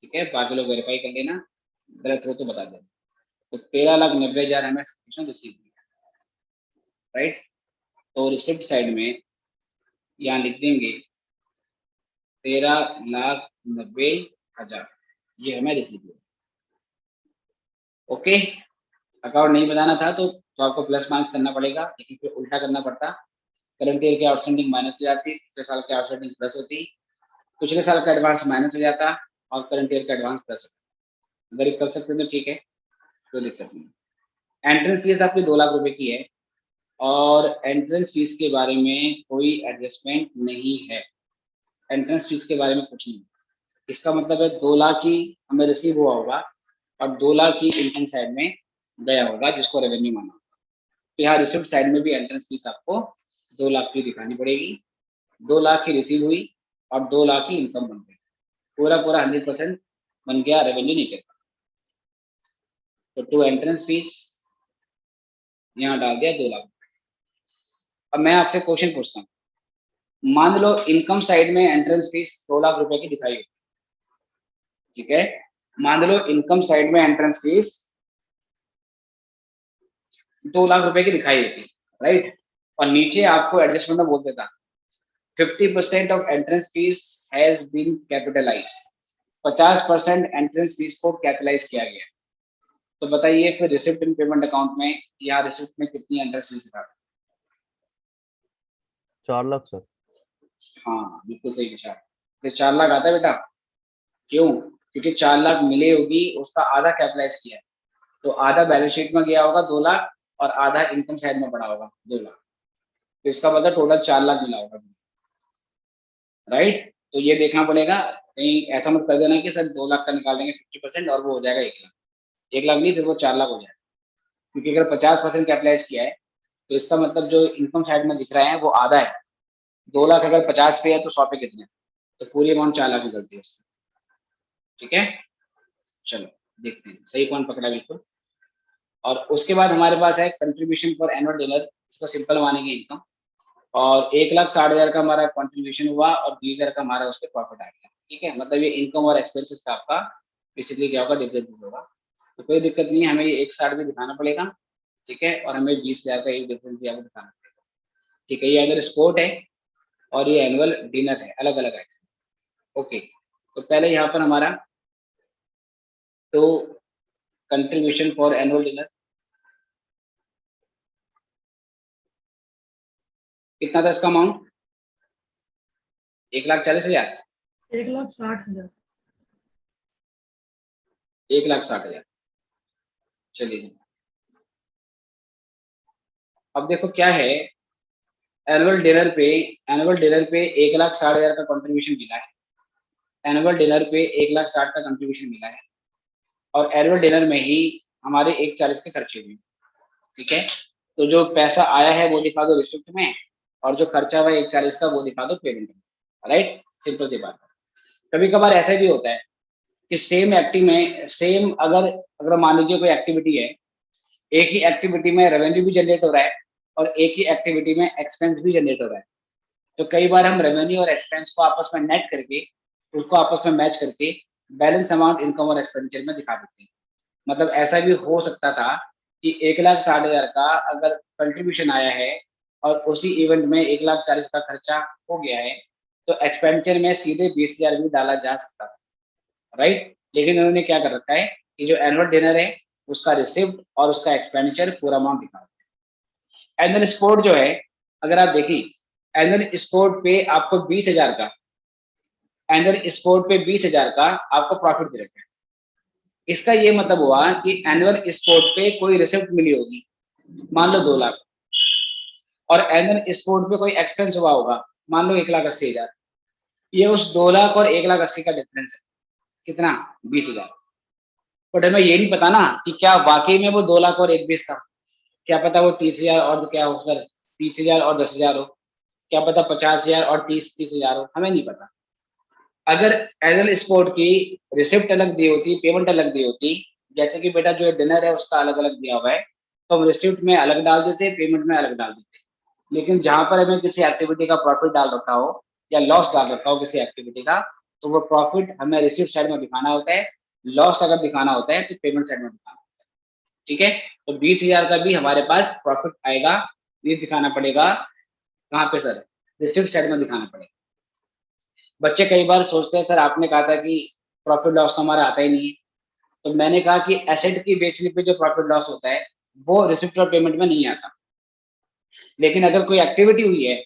ठीक है, बाकी लोग वेरीफाई कर लेना, गलत हो तो बता देना। तो 13,90,000 हमें सब्सक्रिप्शन रिसीव किया, राइट। तो रिसिप्ट साइड में यहाँ लिख देंगे 13,90,000, ये हमें रिसीव किया। ओके, अकाउंट नहीं बताना था तो आपको प्लस माइनस करना पड़ेगा, लेकिन फिर उल्टा करना पड़ता। करंट ईयर के आउटस्टैंडिंग माइनस हो जाती, पिछले साल के आउटस्टैंडिंग प्लस होती, पिछले साल का एडवांस माइनस हो जाता और करंट ईयर का एडवांस प्लस होता। अगर ये कर सकते हैं तो ठीक है, कोई दिक्कत नहीं। एंट्रेंस फीस आपकी 2 लाख रुपए की है और एंट्रेंस फीस के बारे में कोई एडजस्टमेंट नहीं है। एंट्रेंस फीस के बारे में कुछ नहीं। इसका मतलब है 2 लाख ही हमें रिसीव हुआ होगा और 2 लाख ही इनकम साइड में गया होगा, जिसको रेवेन्यू माना। तो यहाँ रिसिप्ट साइड में भी एंट्रेंस फीस आपको 2 लाख की दिखानी पड़ेगी। 2 लाख की रिसीव हुई और 2 लाख की इनकम बन गई, पूरा 100% बन गया रेवेन्यू नीचे का। तो टू एंट्रेंस फीस यहाँ डाल दिया 2 लाख। अब मैं आपसे क्वेश्चन पूछता हूँ, मान लो इनकम साइड में एंट्रेंस फीस 2 लाख रुपए की दिखाई, ठीक है। मान लो इनकम साइड में एंट्रेंस फीस 2 लाख रुपए की दिखाई देती, राइट। और नीचे आपको एडजस्टमेंट में बोल देता 50% of entrance fees has been capitalize, 50% entrance fees को कैपिटलाइज किया गया। तो बताइए फिर रिसिप्ट इन पेमेंट अकाउंट में या रिसिप्ट में कितनी एंट्रेंस फीस दिखा? 4 लाख सर। हाँ, बिल्कुल सही विचार। तो 4 लाख आता है बेटा, क्यों? क्योंकि 4 लाख मिले होगी, उसका आधा कैपिटलाइज किया है, तो आधा बैलेंस शीट में गया होगा 2 लाख और आधा इनकम साइड में पड़ा होगा 2 लाख। तो इसका मतलब टोटल 4 लाख मिला होगा, राइट। तो ये देखना पड़ेगा, कहीं ऐसा मत कर देना कि सर 2 लाख का निकाल देंगे 50% और वो हो जाएगा 1 लाख। 1 लाख नहीं, फिर वो 4 लाख हो जाएगा। क्योंकि अगर 50% कैपिटलाइज किया है तो इसका मतलब जो इनकम साइड में दिख रहा है वो आधा है। 2 लाख अगर 50 पे है तो 100 पे कितने, तो पूरी अमाउंट 4 लाख निकलती है उसमें। ठीक है, चलो देखते हैं, सही पॉइंट पकड़ा बिल्कुल। और उसके बाद हमारे पास है कंट्रीब्यूशन फॉर एनुअल डिनर, इसको सिंपल मानेंगे इनकम। और 1,60,000 का हमारा कंट्रीब्यूशन हुआ और 20,000 का हमारा उस पर प्रॉफिट आ गया। ठीक है, मतलब ये इनकम और एक्सपेंसेस का आपका बेसिकली क्या होगा, डिफरेंस होगा। तो कोई दिक्कत नहीं है, हमें ये 1,60 भी दिखाना पड़ेगा। ठीक है, और हमें 20,000 का एक डिफरेंस भी आपको दिखाना पड़ेगा। ठीक है, ये अगर स्पोर्ट है और ये एनुअल डिनर है, अलग अलग है। ओके, तो पहले यहाँ पर हमारा तो कंट्रीब्यूशन फॉर एनुअल डिनर कितना था इसका अमाउंट? 1,40,000, 1,60,000। 1,60,000। चलिए, अब देखो क्या है, एनुअल डिनर पे 1,60,000 का कंट्रीब्यूशन मिला है। एनुअल डिनर पे 1,60,000 का कंट्रीब्यूशन मिला है और एनुअल डिनर में ही हमारे 140 के खर्चे हुए, ठीक है। तो जो पैसा आया है वो दिखा दो रिसिप्ट में, और जो खर्चा हुआ है 140 का वो दिखा दो पेमेंट में, राइट। सिंपल सी बात है। कभी कभार ऐसा भी होता है कि सेम एक्टिव में सेम अगर अगर मान लीजिए कोई एक्टिविटी है, एक ही एक्टिविटी में रेवेन्यू भी जनरेट हो रहा है और एक ही एक्टिविटी में एक्सपेंस भी जनरेट हो रहा है, तो कई बार हम रेवेन्यू और एक्सपेंस को आपस में नेट करके, उसको आपस में मैच करके बैलेंस अमाउंट इनकम और एक्सपेंडिचर में दिखा देते हैं। मतलब ऐसा भी हो सकता था कि 1,60,000 का अगर कंट्रीब्यूशन आया है और उसी इवेंट में 1,40,000 का खर्चा हो गया है, तो एक्सपेंडिचर में सीधे 20,000 भी डाला जा सकता था, राइट। लेकिन उन्होंने क्या कर रखा है कि जो एनुअल डिनर है उसका रिसिप्ट और उसका एक्सपेंडिचर पूरा अमाउंट दिखा। एनुअल स्पोर्ट जो है, अगर आप देखिए एनुअल स्पोर्ट पे आपको 20,000 का, एनुअल स्पोर्ट पे 20,000 का आपको प्रॉफिट दे रखा है। इसका ये मतलब हुआ कि एनुअल स्पोर्ट पे कोई रिसिप्ट मिली होगी, मान लो 2 लाख, और एनुअल स्पोर्ट पे कोई एक्सपेंस हुआ होगा, मान लो 1,80,000। ये उस 2 लाख और 1,80,000 का डिफरेंस है, कितना? 20,000। बट हमें ये नहीं पता ना कि क्या वाकई में वो 2 लाख और 1,20,000 था। क्या पता वो 30,000 और क्या हो सर, 30,000 और 10,000 हो, क्या पता 50,000 और 30,000 हो, हमें नहीं पता। अगर एनुअल स्पोर्ट की रिसिप्ट अलग दी होती, पेमेंट अलग दी होती, जैसे कि बेटा जो डिनर है उसका अलग अलग दिया हुआ है, तो हम रिसिप्ट में अलग डाल देते, पेमेंट में अलग डाल देते। लेकिन जहां पर हमें किसी एक्टिविटी का प्रॉफिट डाल रखा हो या लॉस डाल रखा हो किसी एक्टिविटी का, तो वो प्रॉफिट हमें रिसिप्ट साइड में दिखाना होता है, लॉस अगर दिखाना होता है तो पेमेंट साइड में दिखाना होता है, ठीक है। तो 20,000 का भी हमारे पास प्रॉफिट आएगा, ये दिखाना पड़ेगा कहाँ पे सर, रिसिप्ट साइड में दिखाना पड़ेगा। बच्चे कई बार सोचते हैं सर आपने कहा था कि प्रॉफिट लॉस तो हमारा आता ही नहीं है, तो मैंने कहा कि एसेट की बेचने पे जो प्रॉफिट लॉस होता है वो रिसिप्ट और पेमेंट में नहीं आता। लेकिन अगर कोई एक्टिविटी हुई है,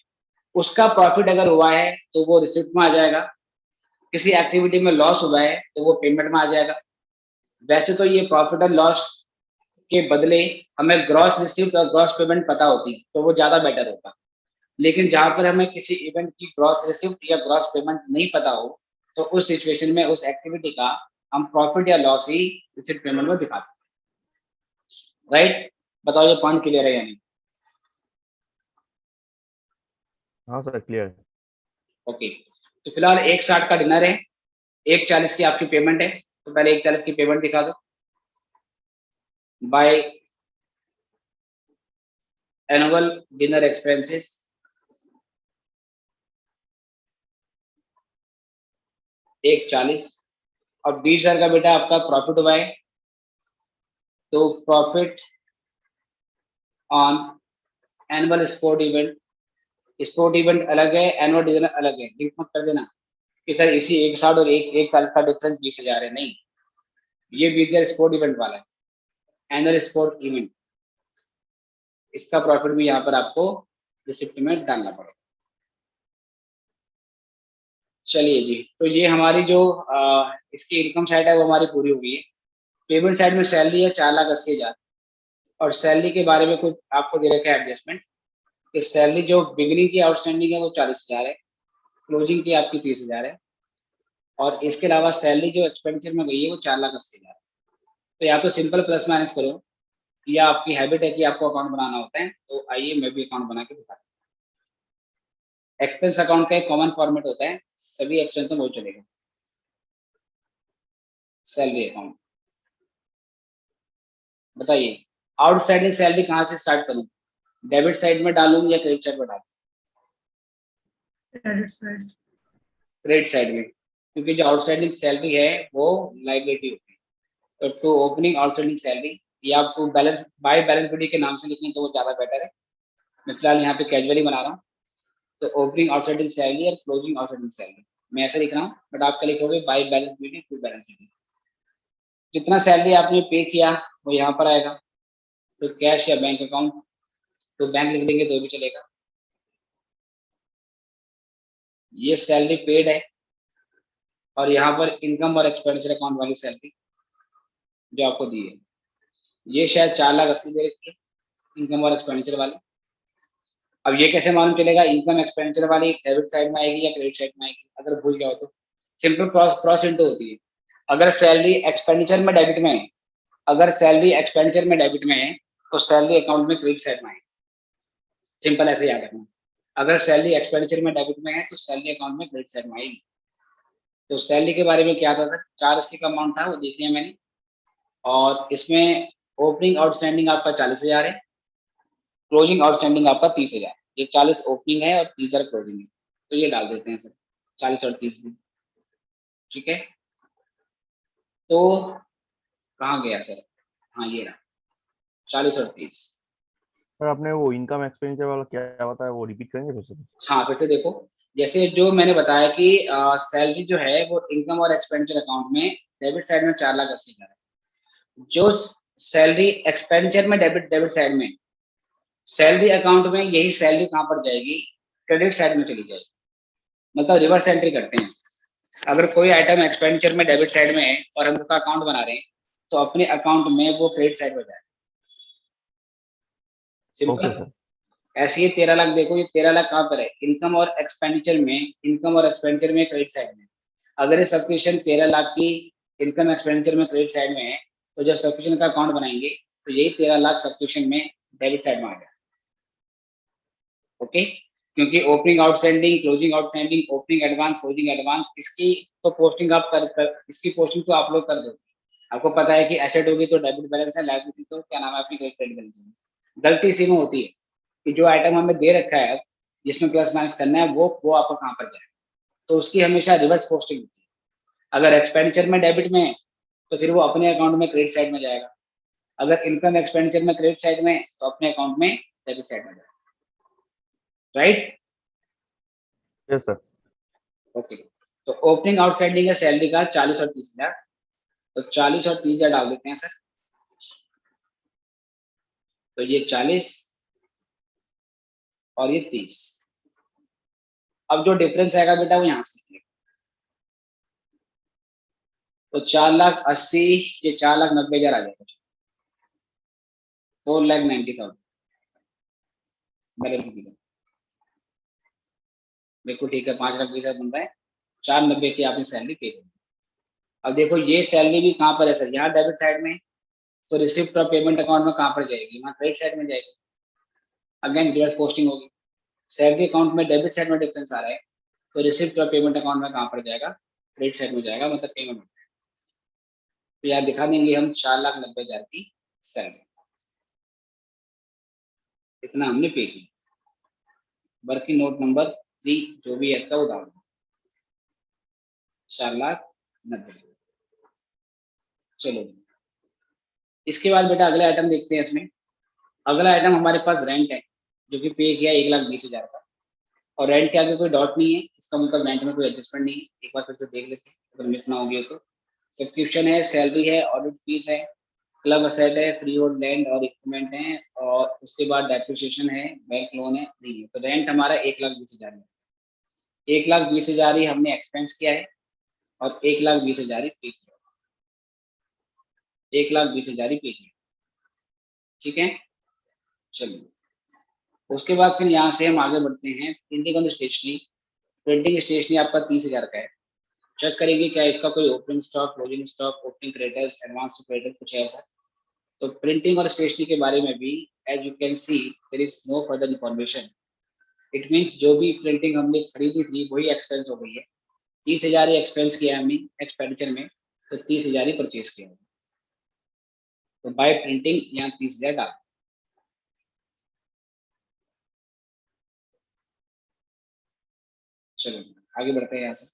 उसका प्रॉफिट अगर हुआ है तो वो रिसिप्ट में आ जाएगा, किसी एक्टिविटी में लॉस हुआ है तो वो पेमेंट में आ जाएगा। वैसे तो ये प्रॉफिट और लॉस के बदले हमें ग्रॉस रिसिप्ट और ग्रॉस पेमेंट पता होती तो वो ज्यादा बेटर होता। लेकिन जहां पर हमें किसी इवेंट की ग्रॉस रिसिप्ट या ग्रॉस पेमेंट नहीं पता हो, तो उस सिचुएशन में उस एक्टिविटी का हम प्रॉफिट या लॉस ही रिसिप्ट पेमेंट में दिखाते हैं, राइट। बताओ ये पॉइंट क्लियर है या नहीं? हाँ सर क्लियर है। ओके। तो फिलहाल 1,60 का डिनर है, 1,40 की आपकी पेमेंट है, तो पहले 1,40 की पेमेंट दिखा दो बाय एनुअल डिनर एक्सपेंसेस। 1,40 और 20,000 का बेटा आपका प्रॉफिट हुआ है, तो profit on annual sport event. Sport event अलग है, एनुअल डिनर अलग है, लिंक मत कर देना कि सर इसी 1,60 और 1,40 का डिफरेंस 20,000 है, नहीं, ये 20,000 स्पोर्ट इवेंट वाला है, एनुअल स्पोर्ट इवेंट, इसका प्रॉफिट भी यहाँ पर आपको रिसिप्ट में डालना पड़ेगा। चलिए जी, तो ये हमारी जो इसकी इनकम साइड है वो हमारी पूरी हो गई है। पेमेंट साइड में सैलरी है 4,80,000, और सैलरी के बारे में कुछ आपको दे रखा है एडजस्टमेंट कि सैलरी जो बिगनिंग की आउटस्टैंडिंग है वो 40,000 है, क्लोजिंग की आपकी 30,000 है, और इसके अलावा सैलरी जो एक्सपेंडिचर में गई है वो 4,80,000। तो या तो सिंपल प्लस माइनस करो, या आपकी हैबिट है कि आपको अकाउंट बनाना होता है, तो आइए मैं भी अकाउंट बना के दिखाता हूँ। एक्सपेंस अकाउंट का एक कॉमन फॉर्मेट होता है, सभी एक्सपेंस में वो चलेगा। सैलरी अकाउंट, बताइए आउटस्टैंडिंग सैलरी कहाँ से स्टार्ट करूँ, डेबिट साइड में डालूं या क्रेडिट साइड में डालूं? Credit side. क्रेडिट साइड में, क्योंकि जो आउटस्टैंडिंग सैलरी है वो लाइबिलिटी होती है। तो टू ओपनिंग आउटस्टैंडिंग सैलरी, या आपको बैलेंस बाय बैलेंस शीट के नाम से लिखें तो वो ज़्यादा बेटर है। मैं फिलहाल यहाँ पे कैजुअली बना रहा हूँ, तो ओपनिंग आउटस्टैंडिंग सैलरी और क्लोजिंग आउटस्टैंडिंग सैलरी मैं ऐसे लिख रहा हूँ, बट आप क्या लिखोगे by balance sheet to balance sheet. जितना सैलरी आपने पे किया वो यहाँ पर आएगा, तो कैश या बैंक अकाउंट, तो बैंक लिख देंगे तो भी चलेगा। ये सैलरी पेड है, और यहाँ पर इनकम और एक्सपेंडिचर अकाउंट वाली सैलरी जो आपको दी है, ये शायद 4,80,000 दे रखी है, इनकम और एक्सपेंडिचर वाली। अब ये कैसे मालूम चलेगा इनकम एक्सपेंडिचर वाली डेबिट साइड में आएगी या क्रेडिट साइड में आएगी, अगर भूल जाओ तो? सिंपल क्रॉस क्रॉस इंटू होती है। अगर सैलरी एक्सपेंडिचर में डेबिट में है, अगर सैलरी एक्सपेंडिचर में डेबिट में है तो सैलरी अकाउंट में क्रेडिट साइड में है, सिंपल ऐसे याद रखना। अगर सैलरी एक्सपेंडिचर में डेबिट में है तो सैलरी अकाउंट में क्रेडिट साइड में आएगी। तो सैलरी के बारे में क्या था सर, 480 का अमाउंट था, वो देख लिया मैंने, और इसमें ओपनिंग आउटस्टैंडिंग आपका 40,000 है, क्लोजिंग आउटस्टैंडिंग आपका 30,000। ये 40 ओपनिंग है और 30,000 क्लोजिंग है, तो ये डाल देते हैं सर, 40 और 30 में। ठीक है, तो कहाँ गया सर, हाँ ये रहा, 40 और 30। सर आपने वो इनकम एक्सपेंडिचर वाला क्या बताया, वो रिपीट करेंगे फिर से? हाँ फिर से देखो, जैसे जो मैंने बताया कि सैलरी जो है वो इनकम और एक्सपेंडिचर अकाउंट में डेबिट साइड में 4,80,000 है। जो सैलरी एक्सपेंडिचर में डेबिट डेबिट साइड में, सैलरी अकाउंट में यही सैलरी कहाँ पर जाएगी, क्रेडिट साइड में चली जाएगी। मतलब रिवर्स एंट्री करते हैं, अगर कोई आइटम एक्सपेंडिचर में डेबिट साइड में है और हम उसका अकाउंट बना रहे हैं तो अपने अकाउंट में वो क्रेडिट साइड में जाए, ओके सिंपल। सर। ऐसे ही 13 लाख देखो, ये 13 लाख कहाँ पर है, इनकम और एक्सपेंडिचर में, इनकम और एक्सपेंडिचर में क्रेडिट साइड में। अगर ये सब्सक्रिप्शन 13 लाख की इनकम एक्सपेंडिचर में क्रेडिट साइड में है तो जब सब्सक्रिप्शन का अकाउंट बनाएंगे तो यही 13 लाख सब्सक्रिप्शन में डेबिट साइड में आ जाए। ओके, क्योंकि opening outstanding, closing outstanding, opening advance, closing advance, इसकी तो पोस्टिंग आप इसकी पोस्टिंग तो आप लोग कर दो। आपको पता है कि एसेट होगी तो डेबिट बैलेंस है, लायबिलिटी तो क्या नाम है आपकी, क्रेडिट बैलेंस होगी। गलती इसी में होती है कि जो आइटम हमें दे रखा है जिसमें प्लस माइनस करना है वो आपको कहाँ पर जाए, तो उसकी हमेशा रिवर्स पोस्टिंग होती है। अगर एक्सपेंडिचर में डेबिट में है तो फिर वो अपने अकाउंट में क्रेडिट साइड में जाएगा, अगर इनकम एक्सपेंडिचर में क्रेडिट साइड में तो अपने अकाउंट में डेबिट साइड में जाएगा। Right, yes sir. ओके। तो ओपनिंग आउटस्टैंडिंग है सैलरी का 40 और 30,000, तो 40 और 30,000 डाल देते हैं सर। तो ये 40 और ये 30, अब जो डिफरेंस आएगा बेटा वो यहाँ से निकलेगा। तो 4,80,000, ये 4,90,000 आ जाएगा, 4,90,000 बैलेंस की। बिल्कुल ठीक है, 5,20,000 बन रहा है, 4,90,000 की आपने सैलरी पे कर दी। अब देखो ये सैलरी भी कहाँ पर है सर, यहाँ डेबिट साइड में, तो रिसिप्ट और पेमेंट अकाउंट में कहाँ पर जाएगी, वहाँ क्रेडिट साइड में जाएगी। अगेन रिवर्स पोस्टिंग होगी, सैलरी अकाउंट में डेबिट साइड में डिफरेंस आ रहा है तो रिसिप्ट और पेमेंट अकाउंट में कहाँ पर जाएगा, क्रेडिट साइड में जाएगा, मतलब पेमेंट हो जाएगा। तो यार दिखा देंगे हम 4,90,000 की सैलरी, इतना हमने पे किया। वर्किंग नोट नंबर 3 जो भी है इसका उदाहरण, 4,90,000। चलो इसके बाद बेटा अगले आइटम देखते हैं इसमें। अगला आइटम हमारे पास रेंट है जो कि पे किया 1,20,000 का, और रेंट के आगे कोई डॉट नहीं है, इसका मतलब रेंट में कोई एडजस्टमेंट नहीं है। एक बार फिर से देख लेते हैं अगर मिस ना हो गया तो। सब्सक्रिप्शन है, सैलरी है, ऑडिट फीस है, क्लब असेट है, फ्री होल्ड लैंड और इक्विपमेंट है, और उसके बाद डेप्रिसिएशन है, बैंक लोन है, नहीं है। तो रेंट हमारा 1,20,000 है, 1,20,000 ही हमने एक्सपेंस किया है और 1,20,000 ही पे किया, 1,20,000 ही पे किया। ठीक है, चलिए उसके बाद फिर यहाँ से हम आगे बढ़ते हैं। प्रिंटिंग और स्टेशनरी, प्रिंटिंग स्टेशनरी आपका 30,000 का है। चेक करेंगे क्या इसका कोई opening stock, closing stock, opening creditors, advance to creditor, कुछ है ऐसा। तो प्रिंटिंग और स्टेशनरी के बारे में भी as you can see there is no further information. It means जो भी प्रिंटिंग हमने खरीदी थी वही एक्सपेंस हो गई है। 30,000 ही एक्सपेंस किया हमने एक्सपेंडिचर में, तो 30,000 ही परचेज किया। तो बाय प्रिंटिंग यहाँ 30,000 डाल। चलो आगे बढ़ते हैं यहाँ से।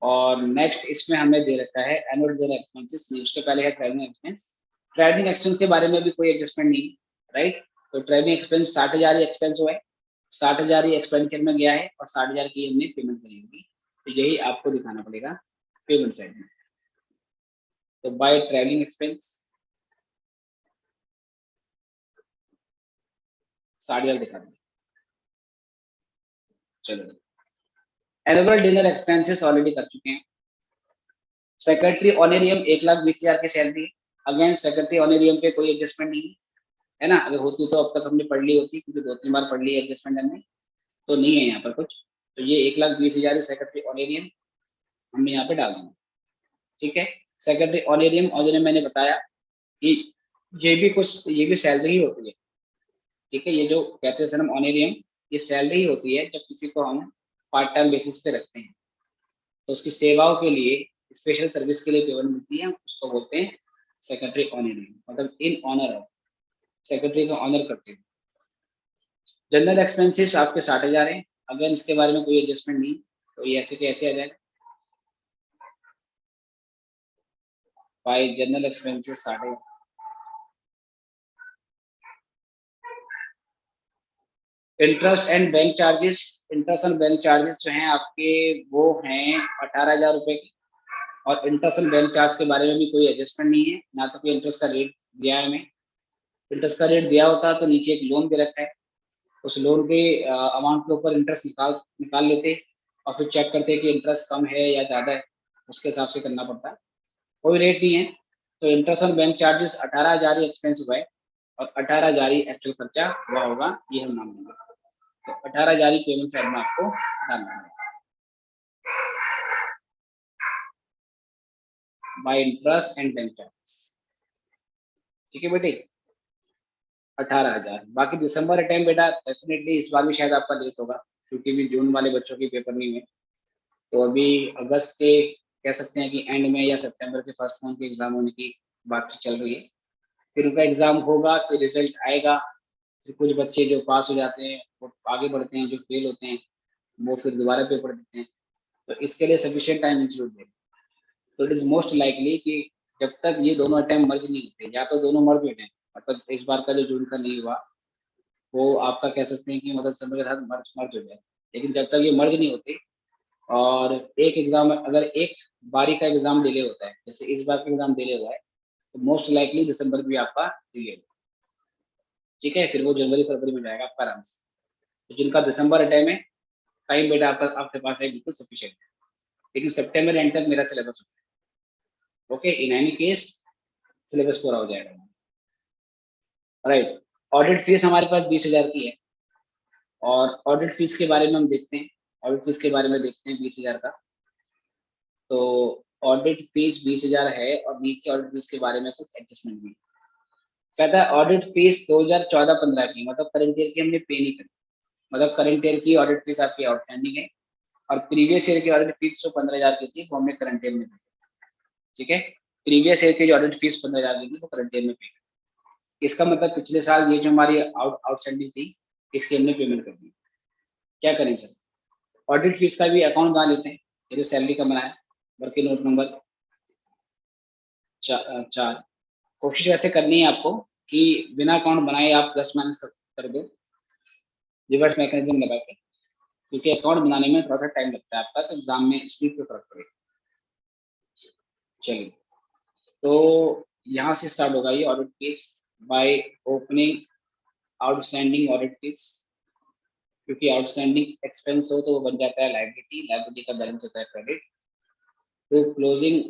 और नेक्स्ट इसमें हमें दे रखा है एनुअल डे एक्सपेंसेस, उससे पहले है ट्रैवलिंग एक्सपेंस। ट्रैवलिंग एक्सपेंस के बारे में भी कोई एडजस्टमेंट नहीं, राइट। तो ट्रैवलिंग एक्सपेंस 60,000 ही एक्सपेंस हुआ है, 60,000 ही एक्सपेंडिचर में गया है और 60,000 की हमने पेमेंट करी होगी, तो यही आपको दिखाना पड़ेगा पेमेंट साइड में। तो बाय ट्रैवलिंग एक्सपेंस 60,000 दिखा देंगे। चलो एनुअल डिनर एक्सपेंसेस ऑलरेडी कर चुके हैं। सेक्रेटरी ऑनरेरियम 1,20,000 की सैलरी, अगेन सेक्रेटरी ऑनरेरियम पे कोई एडजस्टमेंट नहीं है ना, अगर होती तो अब तक हमने पढ़ ली होती, क्योंकि 2-3 बार पढ़ ली एडजस्टमेंट हमने, तो नहीं है यहाँ पर कुछ। तो ये 1,20,000 सेक्रेटरी ऑनरेरियम हमने यहाँ पे डाल देंगे। ठीक है, सेक्रेटरी ऑनरेरियम, ऑनरेरियम मैंने बताया कि ये भी सैलरी ही होती है, ठीक है। ये जो कहते हैं सर हम ऑनरेरियम, ये सैलरी ही होती है जब किसी को हम पार्ट टाइम बेसिस पे रखते हैं, तो उसकी सेवाओं के लिए, स्पेशल सर्विस के लिए पेमेंट मिलती है, उसको बोलते हैं सेक्रेटरी ऑनरेरियम, मतलब इन ऑनर ऑफ, सेक्रेटरी का ऑनर करते हैं। जनरल एक्सपेंसेस आपके 60,000 है। अगर इसके बारे में कोई एडजस्टमेंट नहीं तो ये ऐसे के ऐसे आ जाएगा, bye general expenses 60,000। Interest and bank charges, interest and bank charges जो हैं आपके वो हैं 18,000 रुपए के। और इंटरेस्ट एंड बैंक चार्ज के बारे में भी कोई एडजस्टमेंट नहीं है, ना तो कोई इंटरेस्ट का रेट दिया है हमें। इंटरेस्ट का रेट दिया होता तो नीचे एक लोन दे रखा है, उस लोन के अमाउंट के ऊपर इंटरेस्ट निकाल लेते और फिर चेक करते कि इंटरेस्ट कम है या ज़्यादा है, उसके हिसाब से करना पड़ता है। कोई रेट नहीं है, तो interest on bank charges 18,000 he expense हुआ है और 18,000 ही एक्चुअल खर्चा हुआ होगा, ये हम मान लेंगे। तो 18,000 ही पेमेंट साइड में आपको डालना है bye interest and bank charges, ठीक है बेटे। 18,000। बाकी दिसंबर टाइम बेटा डेफिनेटली इस बार भी शायद आपका लेट होगा, क्योंकि भी जून वाले बच्चों की पेपर नहीं हुए, तो अभी अगस्त के कह सकते हैं कि एंड में या सितंबर के फर्स्ट मंथ के एग्जाम होने की बातचीत चल रही है। फिर उनका एग्जाम होगा, फिर रिजल्ट आएगा, फिर कुछ बच्चे जो पास हो जाते हैं वो आगे बढ़ते हैं, जो फेल होते हैं वो फिर दोबारा पेपर देते हैं, तो इसके लिए सफिशिएंट टाइम इंक्लूड है। तो इट इज मोस्ट लाइकली कि जब तक ये दोनों अटेम्प्ट मर्ज नहीं होते, या तो दोनों मर्ज हो जाए, मतलब इस बार का जो जून का नहीं हुआ वो आपका कह सकते हैं कि मतलब समय के साथ मर्ज मर्ज हो जाए, लेकिन जब तक ये मर्ज नहीं होते और एक एग्जाम अगर एक बारी का एग्जाम डिले होता है, जैसे इस बार का एग्जाम डिले हुआ है, तो मोस्ट लाइकली दिसंबर भी आपका डिले होगा, ठीक है। फिर वो जनवरी फरवरी में जाएगा आपका आराम से। तो जिनका दिसंबर टाइम है, टाइम बेटा आपका आपके पास है बिल्कुल सफिशिएंट है, लेकिन सितंबर एंड तक मेरा सिलेबस होता है, okay. In any case syllabus पूरा हो जाएगा, राइट। ऑडिट फीस हमारे पास 20,000 की है, और ऑडिट फीस के बारे में हम देखते हैं, ऑडिट फीस के बारे में देखते हैं 20,000 का। तो ऑडिट फीस 20,000 है, और नीचे ऑडिट फीस के बारे में कुछ एडजस्टमेंट भी कहता है। ऑडिट फीस 2014-15 की, मतलब करंट ईयर की हमने पे नहीं करी, मतलब करंट ईयर की ऑडिट फीस आपकी आउटस्टैंडिंग है, और प्रीवियस ईयर की ऑडिट फीस जो 15,000 की थी वो हमने करंट ईयर में पे, ठीक है। प्रीवियस ईयर की जो ऑडिट फीस 15,000 की थी वो करंट ईयर में पे, इसका मतलब पिछले साल ये जो हमारी आउटस्टैंडिंग थी इसकी हमने पेमेंट कर दी। क्या करें सर, ऑडिट फीस का भी अकाउंट बना लेते हैं, ये जो सैलरी का बनाया, वर्किंग नोट नंबर 4। कोशिश वैसे करनी है आपको कि बिना अकाउंट बनाए आप प्लस माइनस कर दो, रिवर्स मैकेनिज्म लगा के, क्योंकि अकाउंट बनाने में थोड़ा सा टाइम लगता है आपका, तो एग्जाम में स्पीड पे फर्क पड़ेगा। चलिए, तो यहाँ से स्टार्ट होगा ये audit fees by opening outstanding audit fees, क्योंकि आउटस्टैंडिंग एक्सपेंस हो तो वो बन जाता है लायबिलिटी, लायबिलिटी का बैलेंस होता है क्रेडिट। तो क्लोजिंग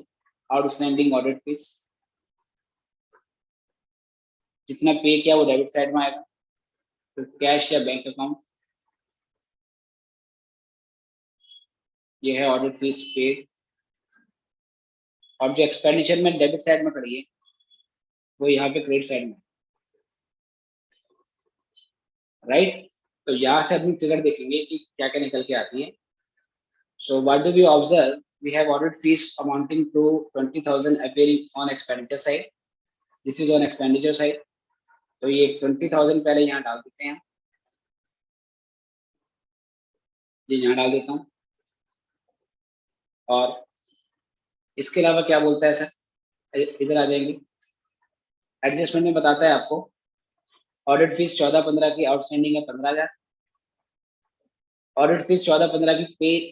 आउटस्टैंडिंग ऑडिट फीस, जितना पे किया वो डेबिट साइड में आएगा, तो कैश या बैंक अकाउंट, ये है ऑडिट फीस पेड। और जो एक्सपेंडिचर में डेबिट साइड में खड़ी है वो यहाँ पे क्रेडिट साइड में, राइट। तो यहाँ से अपनी फिगर देखेंगे कि क्या क्या निकल के आती है। So what do we observe, we have audit fees amounting to 20,000 appearing on expenditure side, this is on expenditure side। तो ये 20,000 पहले यहाँ डाल देते हैं, ये यहाँ डाल देता हूँ। और इसके अलावा क्या बोलता है सर, इधर आ जाएंगे, एडजस्टमेंट में बताता है आपको ऑडिट फीस 14-15 की आउटस्टैंडिंग है 15,000, ऑडिट फीस 14-15 की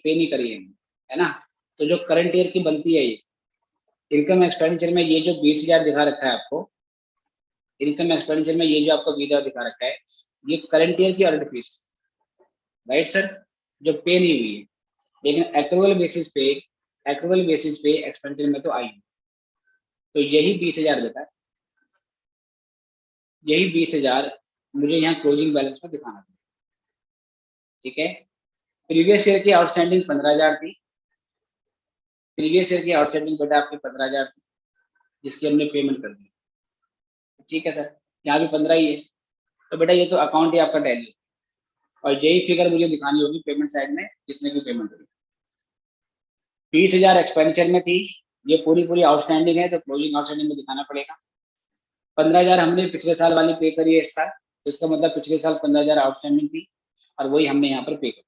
पे नहीं करी है ना। तो जो करंट ईयर की बनती है, ये इनकम एक्सपेंडिचर में ये जो 20,000 दिखा रखा है आपको, इनकम एक्सपेंडिचर में ये जो आपको 20,000 दिखा रखा है, ये करंट ईयर की ऑडिट फीस, राइट सर, जो पे नहीं हुई है, लेकिन एक्रूअल बेसिस पे एक्सपेंडिचर में तो आई है। तो यही 20,000 देता है, यही 20,000 मुझे यहाँ क्लोजिंग बैलेंस में दिखाना है, ठीक है। प्रीवियस ईयर की आउटस्टैंडिंग 15,000 थी, प्रीवियस ईयर की आउटस्टैंडिंग बेटा आपकी 15,000 थी, जिसकी हमने पेमेंट कर दी। ठीक है सर, यहाँ भी 15 ही है, तो बेटा ये तो अकाउंट ही आपका टैली, और यही फिगर मुझे दिखानी होगी पेमेंट साइड में जितने की पेमेंट हुई। 20,000 एक्सपेंडिचर में थी, ये पूरी पूरी आउटस्टैंडिंग है, तो क्लोजिंग आउटस्टैंडिंग में दिखाना पड़ेगा। 15,000 हमने पिछले साल वाली पे करी है इस साल, तो इसका मतलब पिछले साल 15,000 आउटस्टैंडिंग थी और वही हमने यहाँ पर पे करी।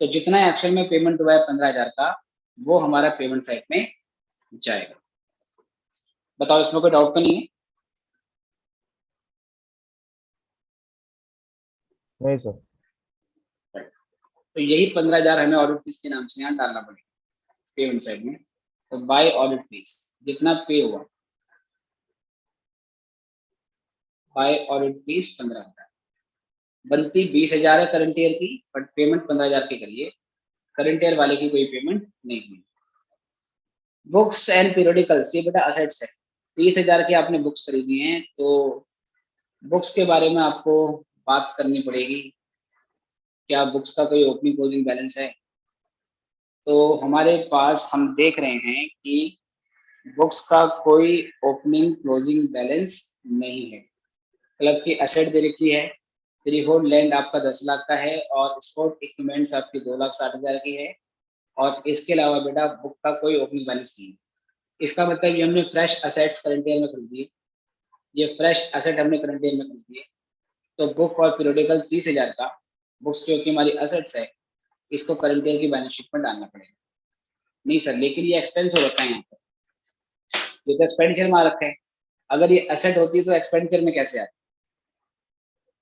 तो जितना एक्चुअल में पेमेंट हुआ है 15,000 का, वो हमारा पेमेंट साइट में जाएगा। बताओ इसमें कोई डाउट तो नहीं है? नहीं सर। तो यही 15,000 हमें ऑडिट फीस के नाम से यहाँ डालना पड़ेगा पेमेंट साइड में। तो बाय ऑडिट फीस जितना पे हुआ, बाय ऑडिट फीस 15,000, बनती 20,000 है करंट ईयर की, बट पेमेंट 15,000 की करिए, करंट ईयर वाले की कोई पेमेंट नहीं हुई। बुक्स एंड पीरियडिकल्स, ये बेटा असेट्स है। 30,000 की आपने बुक्स खरीदी हैं, तो बुक्स के बारे में आपको बात करनी पड़ेगी। क्या बुक्स का कोई ओपनिंग क्लोजिंग बैलेंस है? तो हमारे पास हम देख रहे हैं कि बुक्स का कोई ओपनिंग क्लोजिंग बैलेंस नहीं है। क्लब की एसेट दे रखी है, फ्री होल्ड लैंड आपका 10 लाख का है और स्पोर्ट इक्विपमेंट्स आपकी 2,60,000 की है, और इसके अलावा बेटा बुक का कोई ओपनिंग बैलेंस नहीं है। इसका मतलब ये हमने फ्रेश असेट्स करंट ईयर में खरीदी है, ये फ्रेश असेट हमने करंट ईयर में खरीदी है। तो बुक और पीरियडिकल 30,000 का, बुक्स जो कि हमारी असेट्स है, इसको करंट ईयर की बैलेंस शीट में डालना पड़ेगा। नहीं सर, लेकिन ये एक्सपेंस हो रखा है यहाँ पर, ये तो एक्सपेंडिचर में आ रखा है। अगर ये एसेट होती तो एक्सपेंडिचर में कैसे आती?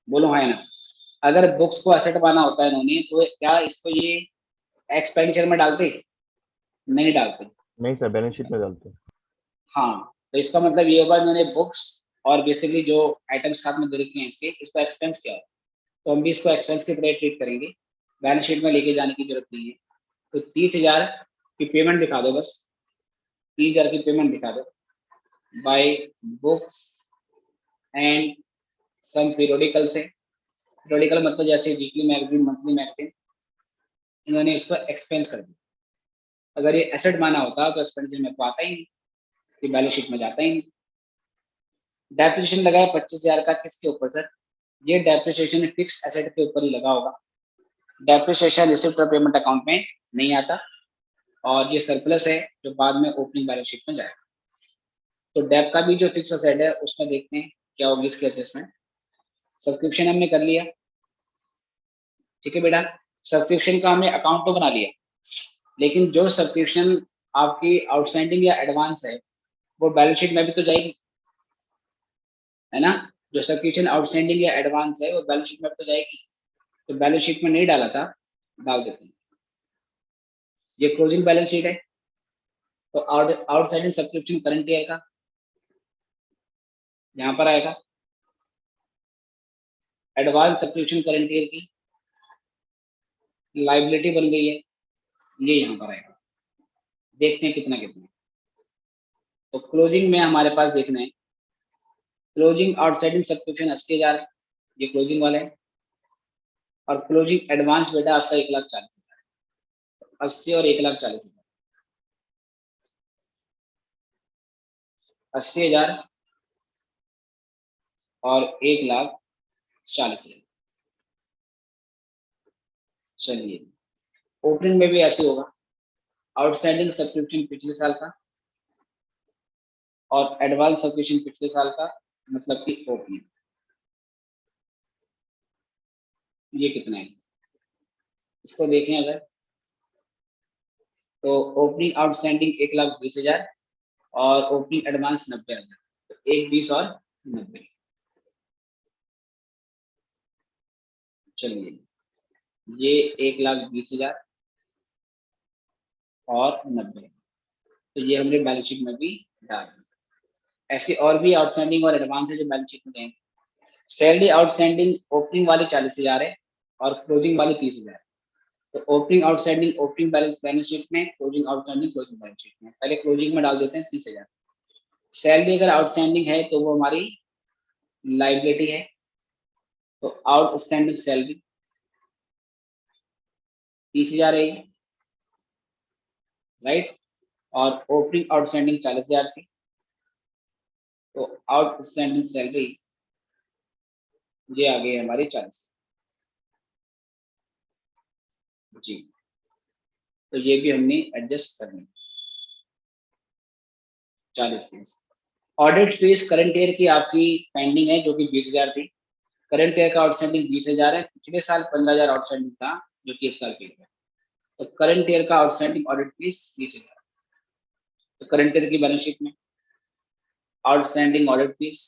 बोलो हाँ या ना। अगर बुक्स को एसेट माना होता है इन्होंने, तो क्या इसको ये एक्सपेंडिचर में डालते? नहीं डालते। नहीं सर, बैलेंस शीट में डालते हैं। हाँ, तो इसका मतलब ये होगा इन्होंने बुक्स और बेसिकली जो आइटम्स खाते में दे रखे हैं इसके, इसको एक्सपेंस किया है, तो हम भी इसको एक्सपेंस की तरह ट्रीट करेंगे, बैलेंस शीट में लेके जाने की जरूरत नहीं है। तो 30,000 की पेमेंट दिखा दो, बस 30,000 की पेमेंट दिखा दो by books and some periodical से। पीरियडिकल मतलब जैसे वीकली मैगजीन, मंथली मैगजीन, इन्होंने इसको एक्सपेंस कर दिया। अगर ये एसेट माना होता तो एक्सपेंडिचर में तो आता ही नहीं, ये बैलेंस शीट में जाता ही नहीं। डेप्रिसिएशन लगाया 25,000 का, किसके ऊपर सर? ये डेप्रिसिएशन फिक्स एसेट के ऊपर ही लगा होगा। डेप्रिसिएशन रिसिप्ट और पेमेंट अकाउंट में नहीं आता, और ये सरप्लस है जो बाद में ओपनिंग बैलेंस शीट में जाएगा। तो डेप का भी जो फिक्स एसेट है उसमें देखते हैं क्या होगी इसकी एडजस्टमेंट। सब्सक्रिप्शन हमने कर लिया, ठीक है बेटा, सब्सक्रिप्शन का हमने अकाउंट तो बना लिया, लेकिन जो सब्सक्रिप्शन आपकी आउटस्टैंडिंग या एडवांस है वो बैलेंस शीट में भी तो जाएगी, है ना। जो सब्सक्रिप्शन आउटस्टैंडिंग या एडवांस है वो बैलेंस शीट में भी तो जाएगी, तो बैलेंस शीट में नहीं डाला था, डाल देते हैं। ये क्लोजिंग बैलेंस शीट है, तो आउटस्टैंडिंग सब्सक्रिप्शन करंट ईयर का यहाँ पर आएगा, एडवांस सब्सक्रिप्शन करंट ईयर की लाइबिलिटी बन गई है, ये यहाँ पर आएगा। देखते हैं कितना कितना। तो क्लोजिंग में हमारे पास देखना है, क्लोजिंग आउटस्टैंडिंग सब्सक्रिप्शन 80,000, ये क्लोजिंग वाला है, और क्लोजिंग एडवांस बेटा आपका 1,40,000, 80 और 1,40,000, 80,000 और 1,40,000। चलिए, ओपनिंग में भी ऐसे होगा, आउटस्टैंडिंग सब्सक्रिप्शन पिछले साल का और एडवांस सब्सक्रिप्शन पिछले साल का, मतलब कि ओपनिंग, ये कितना है इसको देखें अगर, तो ओपनिंग आउटस्टैंडिंग 1,20,000 और ओपनिंग एडवांस 90,000, तो 1,20 और 90। चलिए, ये 1,20,000 और 90, तो ये हमने बैलेंस शीट में भी डाल दिया। ऐसे और भी आउटस्टैंडिंग और एडवांस है जो बैलेंस शीट में देंगे। सैलरी आउटस्टैंडिंग ओपनिंग वाली 40,000 है और क्लोजिंग वाली 30,000। तो opening outstanding opening balance sheet में, closing outstanding closing balance sheet में। पहले क्लोजिंग में डाल देते हैं 30,000। सैलरी अगर आउटस्टैंडिंग है तो वो हमारी लाइबिलिटी है, तो आउटस्टैंडिंग सैलरी 30,000 है, राइट। और ओपनिंग आउटस्टैंडिंग 40,000 थी, तो आउटस्टैंडिंग सैलरी ये आ गई हमारी 40 जी। तो ये भी हमने एडजस्ट करनी 40 दिन। ऑडिट फीस करंट ईयर की आपकी पेंडिंग है जो कि 20,000 थी। करंट ईयर का आउटस्टैंडिंग 20,000 है, पिछले साल 15,000 आउटस्टैंडिंग था जो कि इस साल पे है। तो करंट ईयर का आउटस्टैंडिंग ऑडिट फीस 20,000। तो करंट ईयर की बैलेंस शीट में आउटस्टैंडिंग ऑडिट फीस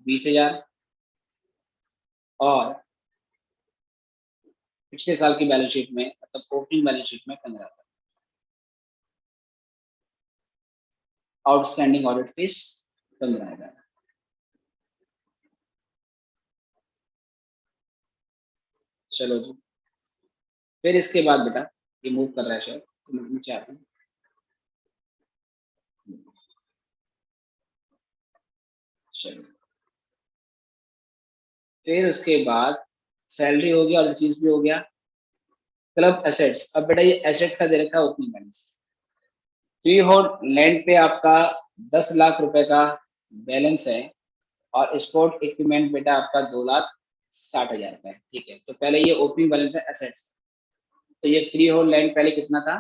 20,000 और पिछले साल की बैलेंस शीट में मतलब ओपनिंग बैलेंस शीट में 15,000 आउटस्टैंडिंग ऑडिट फीस 15,000। चलो जी, फिर इसके बाद बेटा ये मूव कर रहा है शायद, तो मैं नीचे आता हूँ। चलो, फिर उसके बाद सैलरी हो गया और फीस भी हो गया। क्लब एसेट्स, अब बेटा ये एसेट्स का दे रखा है opening balance. Free hold land पे आपका 10 लाख रुपए का बैलेंस है और स्पोर्ट इक्विपमेंट बेटा आपका 2,60,000 का है। ठीक है, तो पहले ये ओपनिंग बैलेंस है एसेट्स। तो ये फ्री होल्ड लैंड पहले कितना था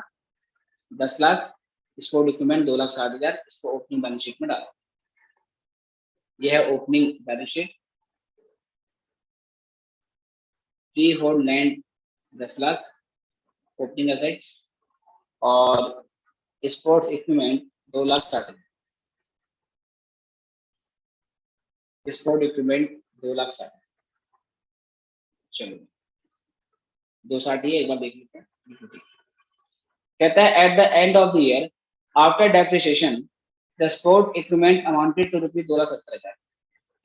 10 लाख, स्पोर्ट इक्विपमेंट 2,60,000, इसको ओपनिंग बैलेंस शीट में डाला। यह है opening balance sheet. Free hold land 10 lakh opening assets और स्पोर्ट्स इक्विपमेंट 2,60,000, स्पोर्ट इक्विपमेंट 2,60,000। चलो 260 है, एक बार देख लेते हैं। बिल्कुल ठीक। कहता है at the end of the year after depreciation the sport equipment amounted to rupees 2,70,000।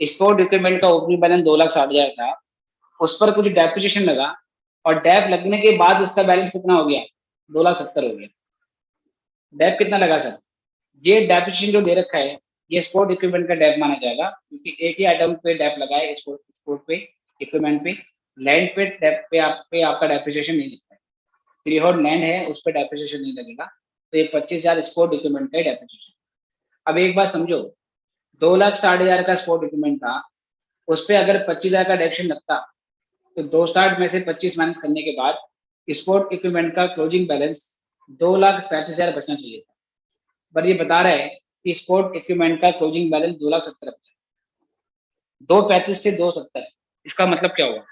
Sport equipment का ओपनिंग बैलेंस 2,60,000 था, उस पर कुछ डेप्रिसिएशन लगा और डेप लगने के बाद इसका बैलेंस कितना हो गया 2,70,000 हो गया। डेप कितना लगा सर, ये डेप्रिसिएशन जो दे रखा है ये स्पोर्ट इक्विपमेंट का डेप माना जाएगा क्योंकि एक ही आइटम पे डेप लगा है, स्पोर्ट पे इक्विपमेंट पे। लैंड पे डेप पे आपका डेप्रिसिएशन नहीं लगता है। फ्री होल्ड लैंड है उस पर डेप्रिसिएशन नहीं लगेगा। तो ये 25,000 स्पोर्ट इक्विपमेंट का डेप्रिसिएशन। अब एक बात समझो, 2,60,000 का स्पोर्ट इक्विपमेंट था, उस पर अगर 25,000 का डेप्रिसिएशन लगता तो 260 में से 25 माइनस करने के बाद स्पोर्ट इक्विपमेंट का क्लोजिंग बैलेंस 2,35,000 बचना चाहिए था। पर ये बता रहा है कि स्पोर्ट इक्विपमेंट का क्लोजिंग बैलेंस 2,70,000 बचा। 235 से 270, इसका मतलब क्या हुआ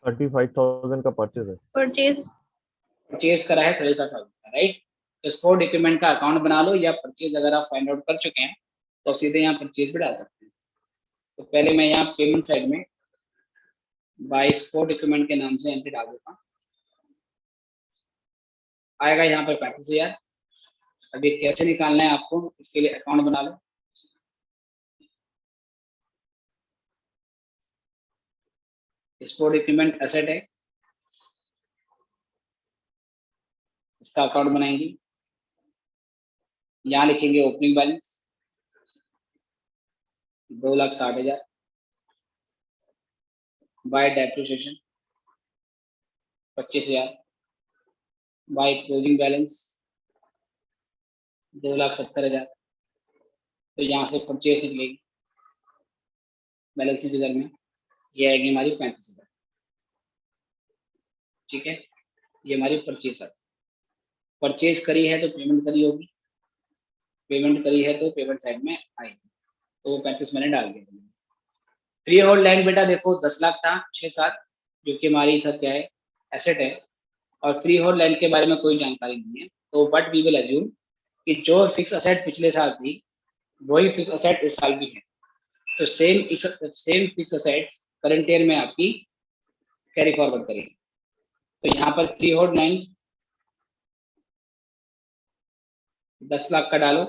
35,000 का परचेज है। परचेज करा है 35,000 का, राइट। तो स्पोर्ट इक्विपमेंट का अकाउंट बना लो या परचेज अगर आप फाइंड आउट कर चुके हैं तो सीधे यहाँ परचेज भी डाल सकते हैं। तो पहले मैं यहाँ पेमेंट साइड में बाय स्पोर्ट इक्विपमेंट के नाम से एंट्री डाल देता हूँ। आएगा यहाँ पर 35,000। अभी कैसे निकालना है आपको, इसके लिए अकाउंट बना लो। स्पोर्ट इक्विपमेंट एसेट है, इसका अकाउंट बनाएंगे। यहाँ लिखेंगे opening balance 2,60,000 bye depreciation 25,000 by closing balance 2,70,000। तो यहाँ से परचेज निकलेगी बैलेंस शीट फिगर में, ये आएगी हमारी 35,000। ठीक है, ये हमारी परचेज है। परचेज करी है तो पेमेंट करी होगी, पेमेंट करी है तो पेमेंट साइड में आएगी। तो वो 35 मैंने डाल दिया। फ्री होल्ड लैंड बेटा देखो 10 लाख था 6-7, जो कि हमारी सर क्या है एसेट है। और फ्री होल्ड लैंड के बारे में कोई जानकारी नहीं है, तो बट वी विल अज्यूम कि जो फिक्स असेट पिछले साल थी वही फिक्स असेट इस साल भी है। तो same fix assets current year में आपकी कैरी फॉरवर्ड करेंगे। तो यहाँ पर फ्री होल्ड लैंड 10 लाख का डालो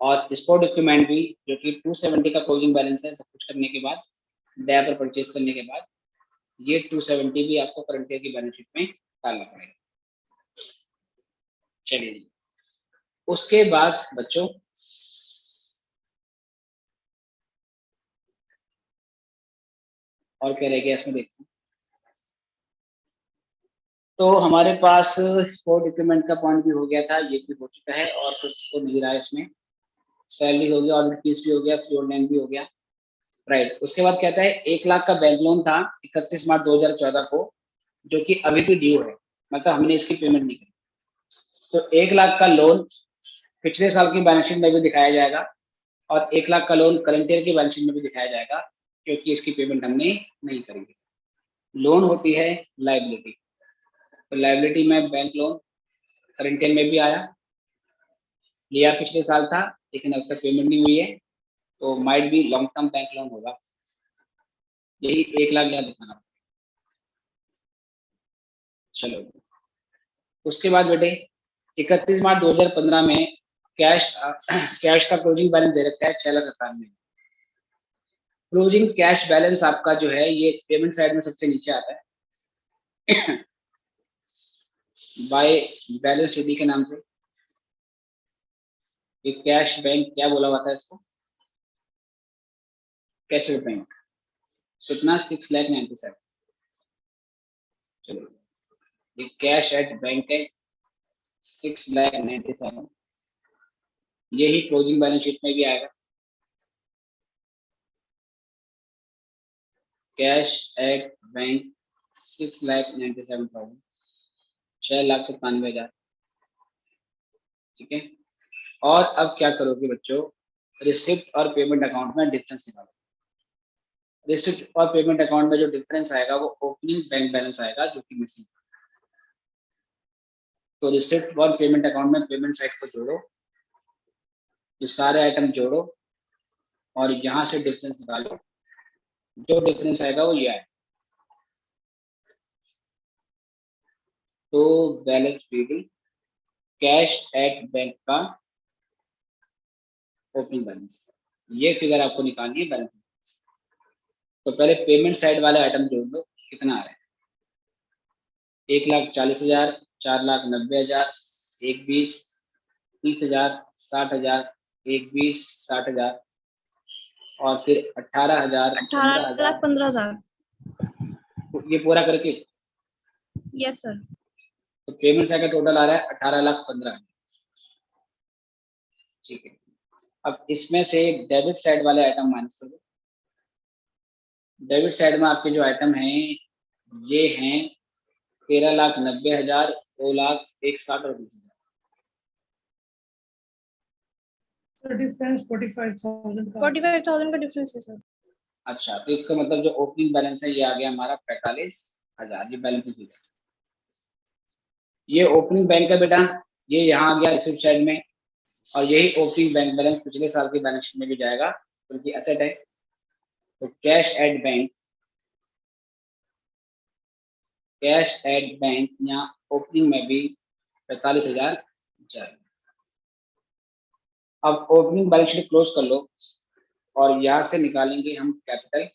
और स्पोर्ट इक्विपमेंट भी जो कि 270 का क्लोजिंग बैलेंस है सब कुछ करने के बाद, डे पर परचेज करने के बाद, ये 270 भी आपको करंट ईयर की बैलेंस शीट में डालना पड़ेगा। चलिए जी, उसके बाद बच्चों और क्या रह गया इसमें देखते हैं। तो हमारे पास स्पोर्ट इक्विपमेंट का पॉइंट भी हो गया था, ये भी हो चुका है, और कुछ तो नहीं रहा है इसमें। सैलरी हो गया, ऑडिट फीस भी हो गया, फ्लोर लाइन भी हो गया। राइट, उसके बाद कहता है 1 लाख का बैंक लोन था 31 मार्च 2014 को, जो कि अभी भी ड्यू है, मतलब हमने इसकी पेमेंट नहीं की। तो 1 लाख का लोन पिछले साल की बैलेंस शीट में भी दिखाया जाएगा, और 1 लाख का लोन करंट ईयर की बैलेंस शीट में भी दिखाया जाएगा, क्योंकि इसकी पेमेंट हमने नहीं करी। लोन होती है लाइबिलिटी, तो लाइबिलिटी में बैंक लोन करंट ईयर में भी आया, लिया पिछले साल था, लेकिन अब तक पेमेंट नहीं हुई है, तो माइट भी लॉन्ग टर्म बैंक लोन होगा। यही 1 लाख यहाँ दिखाना। चलो, उसके बाद बेटे 31 मार्च 2015 में कैश कैश का क्लोजिंग बैलेंस दे रखा है 6,97,000। क्लोजिंग कैश बैलेंस आपका जो है ये पेमेंट साइड में सबसे नीचे आता है बाय बैलेंस शीट के नाम से। ये कैश बैंक क्या बोला हुआ था इसको, कैश बैंक, कितना 6,97,000। चलो, ये कैश एट बैंक है 6,97,000, यही क्लोजिंग बैलेंस शीट में भी आएगा। Cash at bank 6,97,000, 6,97,000। ठीक है, और अब क्या करोगे बच्चों, रिसिप्ट और पेमेंट अकाउंट में डिफरेंस निकालो। रिसिप्ट और पेमेंट अकाउंट में जो डिफरेंस आएगा वो ओपनिंग बैंक बैलेंस आएगा, जो कि मिसिंग। तो रिसिप्ट और पेमेंट अकाउंट में पेमेंट साइड को जोड़ो, ये सारे आइटम जोड़ो, और यहाँ से डिफरेंस निकालो। जो डिफरेंस आएगा वो ये आएगा। तो balance PD cash at bank का ओपनिंग बैलेंस, ये फिगर आपको निकालनी है बैलेंस। तो पहले पेमेंट साइड वाले आइटम जोड़ दो, कितना आ रहा है, 1,40,000, 4,90,000, 1,20, 30,000, 60,000, 1,20, 60,000, और फिर 18,000, 18,15,000। 15,000, ये पूरा करके। Yes sir. तो पेमेंट साइड का टोटल आ रहा है 18,15,000। ठीक है, अब इसमें से डेबिट साइड वाले आइटम माइनस कर दो। डेबिट साइड में आपके जो आइटम हैं ये हैं 13,90,000, 2,61,60 और 20,000। डिफरेंस 45,000 का 45,000 का डिफरेंस है सर। अच्छा, तो इसका मतलब जो ओपनिंग बैलेंस है ये आ गया हमारा 45,000, ये बैलेंस शीट है। ये ओपनिंग बैंक का बेटा, ये यहाँ आ गया रिसिप्ट साइड में, और यही ओपनिंग बैंक बैलेंस पिछले साल की बैलेंस शीट में भी जाएगा, क्योंकि एसेट है। तो cash at bank, cash at bank यहाँ ओपनिंग में भी 45,000 जाएगा। अब ओपनिंग बैलेंस शीट क्लोज कर लो, और यहाँ से निकालेंगे हम कैपिटल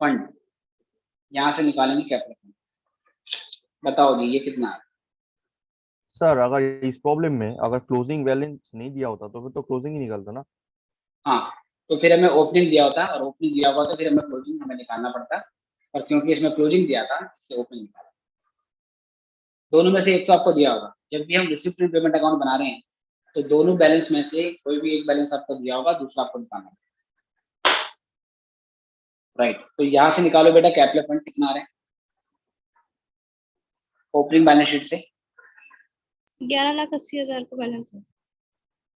फंड, यहाँ से निकालेंगे कैपिटल फंड। बताओ जी ये कितना है। सर अगर इस प्रॉब्लम में अगर क्लोजिंग बैलेंस नहीं दिया होता तो फिर तो क्लोजिंग ही निकलता ना। हाँ, तो फिर हमें ओपनिंग दिया होता, और ओपनिंग दिया हुआ तो फिर हमें क्लोजिंग हमें निकालना पड़ता, और क्योंकि इसमें क्लोजिंग दिया था इसलिए ओपनिंग निकाला। दोनों में से एक तो आपको दिया होगा, जब भी हम रिसिप्ट पेमेंट अकाउंट बना रहे हैं तो दोनों बैलेंस में से कोई भी एक बैलेंस आपको दिया होगा, दूसरा आपको निकालना है। राइट, तो यहाँ से निकालो बेटा कैपिटल फंड कितना आ रहा है ओपनिंग बैलेंस शीट से। 11,80,000 का बैलेंस है।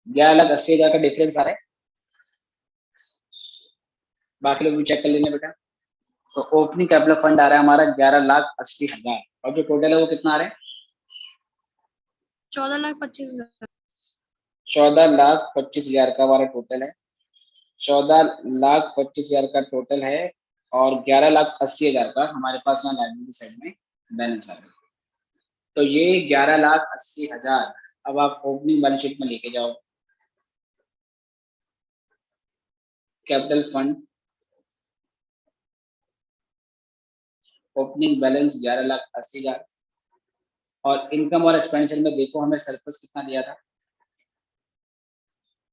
11,80,000 का डिफरेंस आ रहा है, बाकी लोग भी चेक कर लेंगे बेटा। तो ओपनिंग कैपिटल फंड आ रहा है हमारा 11,80,000, और जो टोटल है वो कितना आ रहा है 14,25,000। 14,25,000 का हमारा टोटल है। 14,25,000 का टोटल है, और 11,80,000 का हमारे पास यहाँ लाइबिलिटी साइड में बैलेंस आ रहा है। तो ये 11,80,000 अब आप ओपनिंग बैलेंस शीट में लेके जाओ। कैपिटल फंड ओपनिंग बैलेंस 11,80,000, और इनकम और एक्सपेंडिचर में देखो हमें सरप्लस कितना दिया था।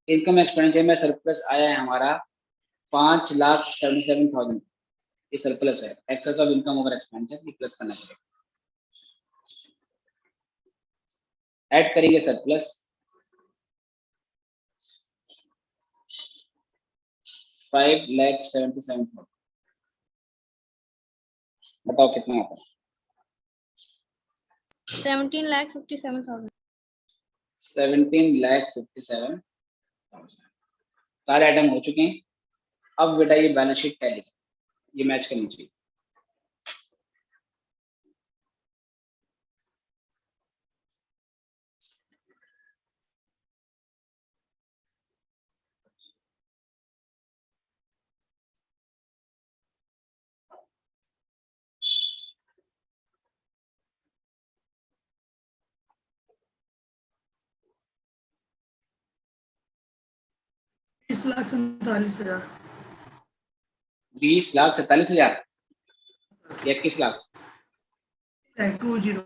इनकम एक्सपेंडिचर में सरप्लस आया है हमारा 5,77,000, ये सरप्लस है। Excess of income over expenditure, ये प्लस करना पड़ेगा। ऐड करेंगे सरप्लस 5,77,000। बताओ कितना आता है? 17,57,000। 17,57,000। सारे आइटम हो चुके हैं। अब बेटा ये बैलेंस शीट टैली, ये मैच करनी चाहिए। बीस लाख 47,000। 20,47,000 या 21,00,000? 20।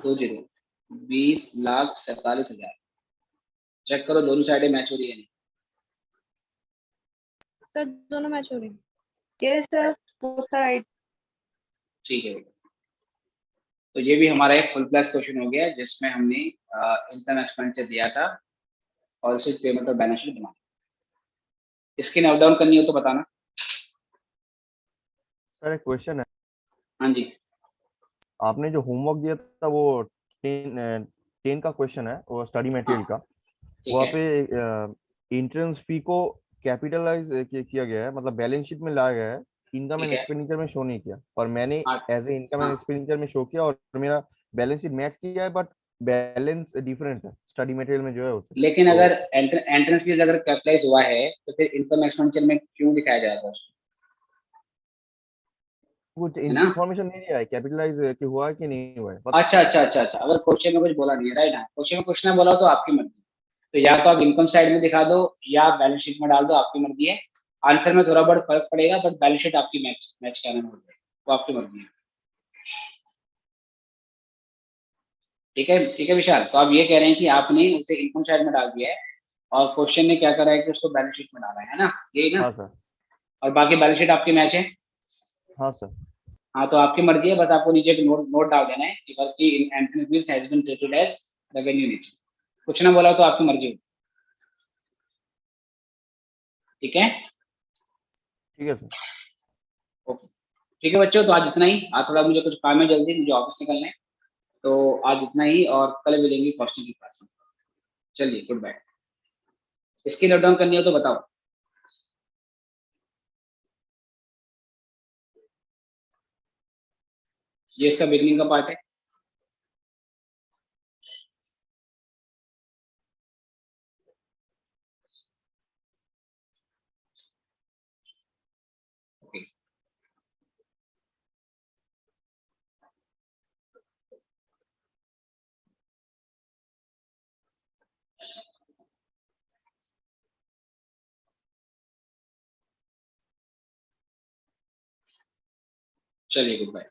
20। 20,47,000। चेक करो दोनों साइडें मैच हो रही है नहीं। सर दोनों मैच हो रही हैं। Yes, sir. Both are right. ठीक है बेटा, तो ये भी हमारा एक फुल क्लास क्वेश्चन हो गया जिसमें हमने इनकम एक्सपेंडिचर दिया था और सिर्फ पेमेंट और बैलेंस शीट बनाना। इसकी नोट डाउन करनी हो तो बताना। सर एक क्वेश्चन है, हाँ जी, आपने जो होमवर्क दिया था वो 10 का क्वेश्चन है, वो स्टडी मटेरियल का। ठीक वहाँ है। पे एंट्रेंस फी को कैपिटलाइज किया गया है, मतलब बैलेंस शीट में लाया गया है, इनकम एंड ठीक है। एक्सपेंडिचर में शो नहीं किया, पर मैंने हाँ एज ए इनकम एंड हाँ, एक्सपेंडिचर में शो किया और मेरा बैलेंस शीट मैच किया है, बट बैलेंस डिफरेंट है स्टडी मटेरियल में जो है उसे। लेकिन तो अगर एंट्रेंस फीस अगर कैपिटलाइज हुआ है तो फिर इनकम एक्सपेंडिचर में क्यों दिखाया जाएगा उसको? कुछ है ना? इन्फॉर्मेशन नहीं दिया है कैपिटलाइज कि हुआ है कि नहीं हुआ है, अच्छा अच्छा अच्छा अच्छा, अगर क्वेश्चन में कुछ बोला नहीं है, राइट। हाँ, क्वेश्चन में कुछ ना बोला हो तो आपकी मर्जी। तो या तो आप इनकम साइड में दिखा दो या बैलेंस शीट में डाल दो, आपकी मर्जी है। आंसर में थोड़ा बहुत फर्क पड़ेगा बट बैलेंस शीट आपकी मैच मैच करना होगा, वो आपकी मर्जी है। ठीक है विशाल, तो आप ये कह रहे हैं कि आपने उसे इनकम साइड में डाल दिया है और क्वेश्चन ने क्या करा है कि उसको बैलेंस शीट में डाला है ना, यही ना? हाँ सर। और बाकी बैलेंस शीट आपकी मैच है। हाँ सर। हाँ, तो आपकी मर्जी है, बस आपको नीचे एक नोट नोट डाल देना है कि entry fees has been treated as revenue नीचे। कुछ ना बोला तो आपकी मर्जी होगी। ठीक है। ठीक है सर। ओके, ठीक है बच्चों, तो आज इतना ही। आज थोड़ा मुझे कुछ काम है, जल्दी मुझे ऑफिस निकलना है, तो आज इतना ही और कल मिलेंगे कॉस्टिंग की क्लास में। चलिए, गुड बाय। इसकी नोट डाउन करनी हो तो बताओ। ये इसका बिगनिंग का पार्ट है। ओके, चलिए गुड बाय।